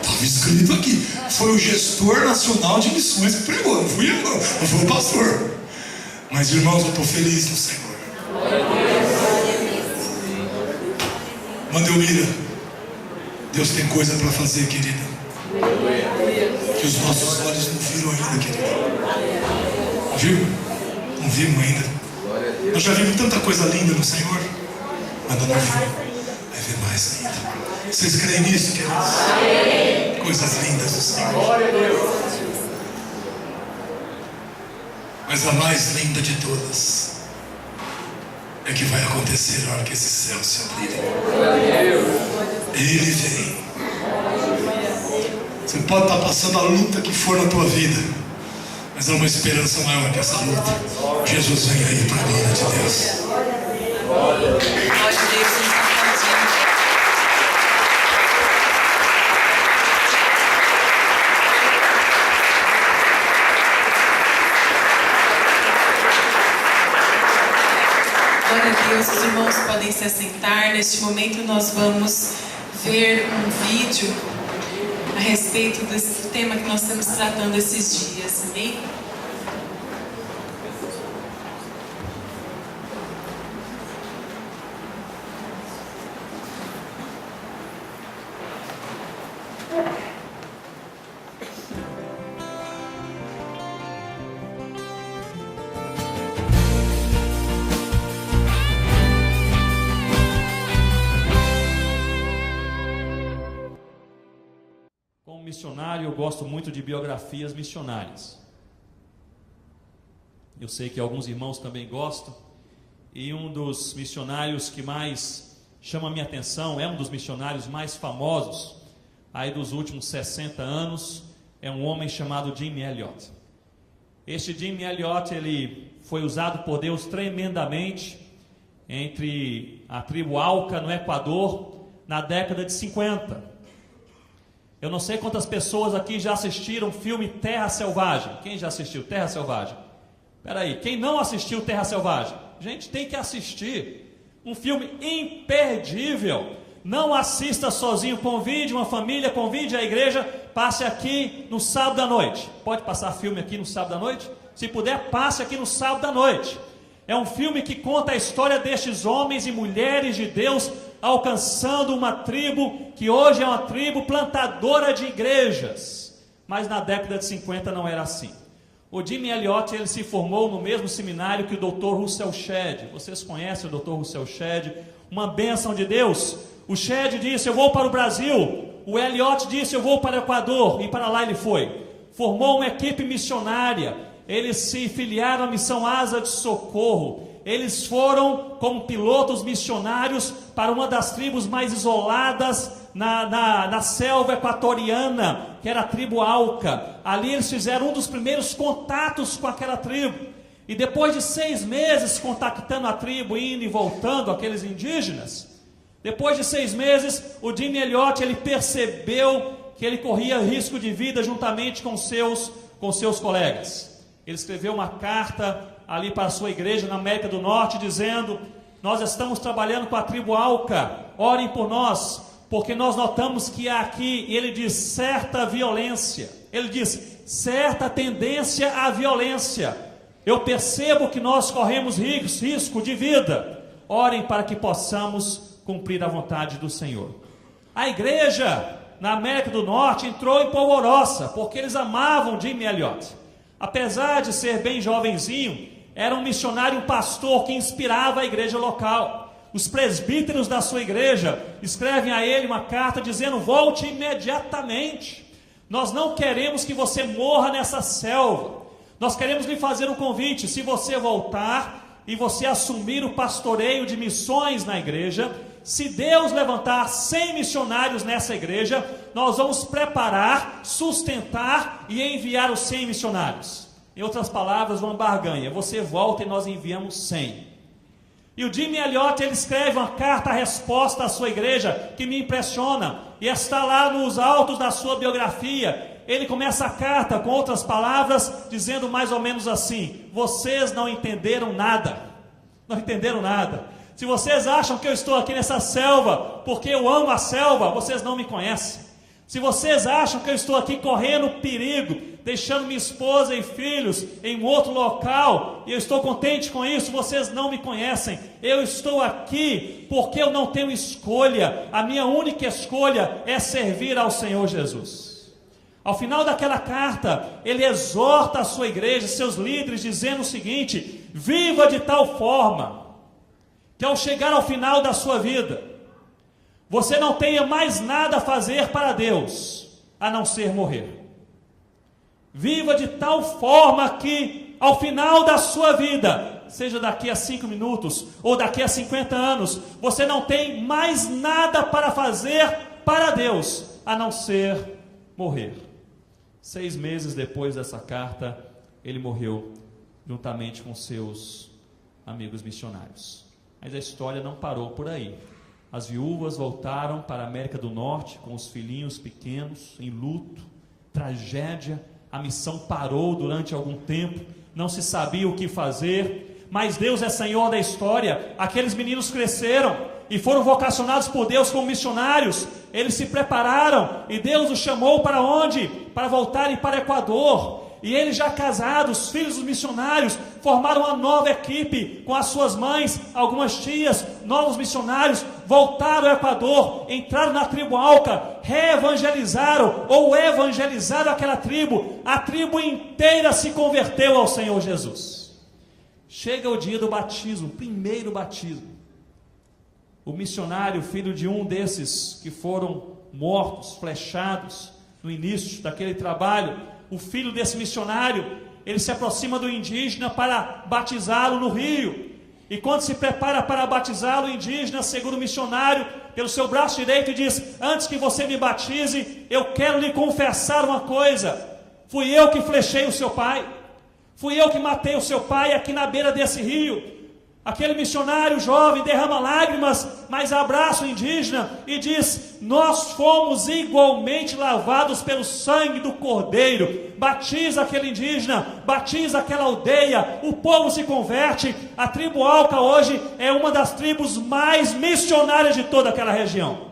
Estava escrito aqui. Foi o gestor nacional de missões que pregou. Não fui eu, não foi o pastor. Mas irmãos, eu estou feliz no Senhor. Mandelmira, Deus tem coisa para fazer, querida, que os nossos olhos não viram ainda, querida. Viu? Não vimos ainda. Nós já vimos tanta coisa linda no Senhor, mas não vimos. Vai ver mais ainda. Vocês creem nisso, queridos? Coisas lindas do Senhor. Mas a mais linda de todas é que vai acontecer na hora que esses céus se abrirem. Ele vem. Você pode estar passando a luta que for na tua vida, mas há uma esperança maior que essa luta. Jesus vem aí para a glória de Deus. Glória a Deus. Glória a Deus, os irmãos podem se assentar. Neste momento nós vamos ver um vídeo a respeito desse tema que nós estamos tratando esses dias, amém? Missionário, eu gosto muito de biografias missionárias. Eu sei que alguns irmãos também gostam. E um dos missionários que mais chama a minha atenção, é um dos missionários mais famosos aí dos últimos 60 anos, é um homem chamado Jim Elliot. Este Jim Elliot, ele foi usado por Deus tremendamente entre a tribo Auca no Equador na década de 50. Eu não sei quantas pessoas aqui já assistiram o filme Terra Selvagem. Quem já assistiu Terra Selvagem? Espera aí, quem não assistiu Terra Selvagem? Gente, tem que assistir. Um filme imperdível. Não assista sozinho, convide uma família, convide a igreja, passe aqui no sábado à noite. Pode passar filme aqui no sábado à noite? Se puder, passe aqui no sábado à noite. É um filme que conta a história destes homens e mulheres de Deus alcançando uma tribo que hoje é uma tribo plantadora de igrejas, mas na década de 50 não era assim. O Jim Elliot, ele se formou no mesmo seminário que o Dr. Russell Shedd. Vocês conhecem o Dr. Russell Shedd? Uma bênção de Deus. O Shedd disse: eu vou para o Brasil. O Elliot disse: eu vou para o Equador. E para lá ele foi. Formou uma equipe missionária. Eles se filiaram à missão Asa de Socorro. Eles foram como pilotos missionários para uma das tribos mais isoladas na selva equatoriana, que era a tribo Auca. Ali eles fizeram um dos primeiros contatos com aquela tribo. E depois de 6 meses contactando a tribo, indo e voltando, aqueles indígenas, depois de 6 meses, o Jim Elliot, ele percebeu que ele corria risco de vida juntamente com seus colegas. Ele escreveu uma carta ali para a sua igreja na América do Norte, dizendo: nós estamos trabalhando com a tribo Auca, orem por nós, porque nós notamos que há aqui, e ele diz, certa violência, ele diz, certa tendência à violência. Eu percebo que nós corremos risco de vida, orem para que possamos cumprir a vontade do Senhor. A igreja na América do Norte entrou em polvorosa, porque eles amavam Jim Elliot. Apesar de ser bem jovenzinho, era um missionário, um pastor que inspirava a igreja local. Os presbíteros da sua igreja escrevem a ele uma carta dizendo: volte imediatamente. Nós não queremos que você morra nessa selva. Nós queremos lhe fazer um convite: se você voltar e você assumir o pastoreio de missões na igreja, se Deus levantar 100 missionários nessa igreja, nós vamos preparar, sustentar e enviar os 100 missionários. Em outras palavras, uma barganha: você volta e nós enviamos 100. E o Jim Elliot, ele escreve uma carta, a resposta à sua igreja, que me impressiona, e está lá nos autos da sua biografia. Ele começa a carta com outras palavras, dizendo mais ou menos assim: vocês não entenderam nada. Não entenderam nada. Se vocês acham que eu estou aqui nessa selva porque eu amo a selva, vocês não me conhecem. Se vocês acham que eu estou aqui correndo perigo, deixando minha esposa e filhos em um outro local, e eu estou contente com isso, vocês não me conhecem. Eu estou aqui porque eu não tenho escolha. A minha única escolha é servir ao Senhor Jesus. Ao final daquela carta, ele exorta a sua igreja, seus líderes, dizendo o seguinte: viva de tal forma que ao chegar ao final da sua vida, você não tenha mais nada a fazer para Deus, a não ser morrer. Viva de tal forma que ao final da sua vida, seja daqui a 5 minutos ou daqui a 50 anos, você não tem mais nada para fazer para Deus, a não ser morrer. 6 meses depois dessa carta, ele morreu juntamente com seus amigos missionários. Mas a história não parou por aí. As viúvas voltaram para a América do Norte com os filhinhos pequenos, em luto, tragédia. A missão parou durante algum tempo, não se sabia o que fazer, mas Deus é Senhor da história. Aqueles meninos cresceram e foram vocacionados por Deus como missionários. Eles se prepararam e Deus os chamou para onde? Para voltarem para o Equador. E eles, já casados, filhos dos missionários, formaram uma nova equipe com as suas mães, algumas tias, novos missionários, voltaram ao Equador, entraram na tribo Auca, reevangelizaram ou evangelizaram aquela tribo. A tribo inteira se converteu ao Senhor Jesus. Chega o dia do batismo, o primeiro batismo. O missionário, filho de um desses que foram mortos, flechados, no início daquele trabalho, o filho desse missionário, ele se aproxima do indígena para batizá-lo no rio. E quando se prepara para batizá-lo, o indígena segura o missionário pelo seu braço direito e diz: antes que você me batize, eu quero lhe confessar uma coisa. Fui eu que flechei o seu pai. Fui eu que matei o seu pai aqui na beira desse rio. Aquele missionário jovem derrama lágrimas, mas abraça o indígena e diz: nós fomos igualmente lavados pelo sangue do Cordeiro. Batiza aquele indígena, batiza aquela aldeia, o povo se converte. A tribo Auca hoje é uma das tribos mais missionárias de toda aquela região.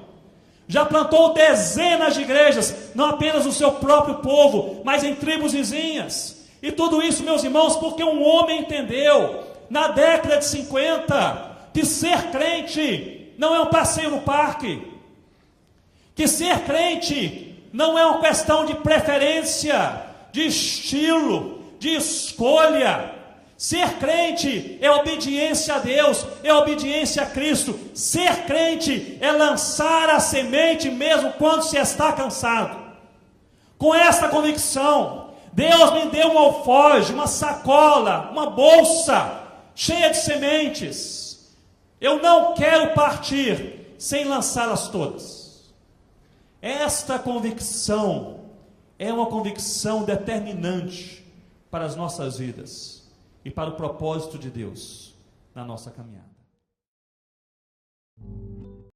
Já plantou dezenas de igrejas, não apenas no seu próprio povo, mas em tribos vizinhas. E tudo isso, meus irmãos, porque um homem entendeu na década de 50, que ser crente não é um passeio no parque, que ser crente não é uma questão de preferência, de estilo, de escolha. Ser crente é obediência a Deus, é obediência a Cristo. Ser crente é lançar a semente mesmo quando se está cansado. Com esta convicção, Deus me deu um alforje, uma sacola, uma bolsa cheia de sementes. Eu não quero partir sem lançá-las todas. Esta convicção é uma convicção determinante para as nossas vidas e para o propósito de Deus na nossa caminhada.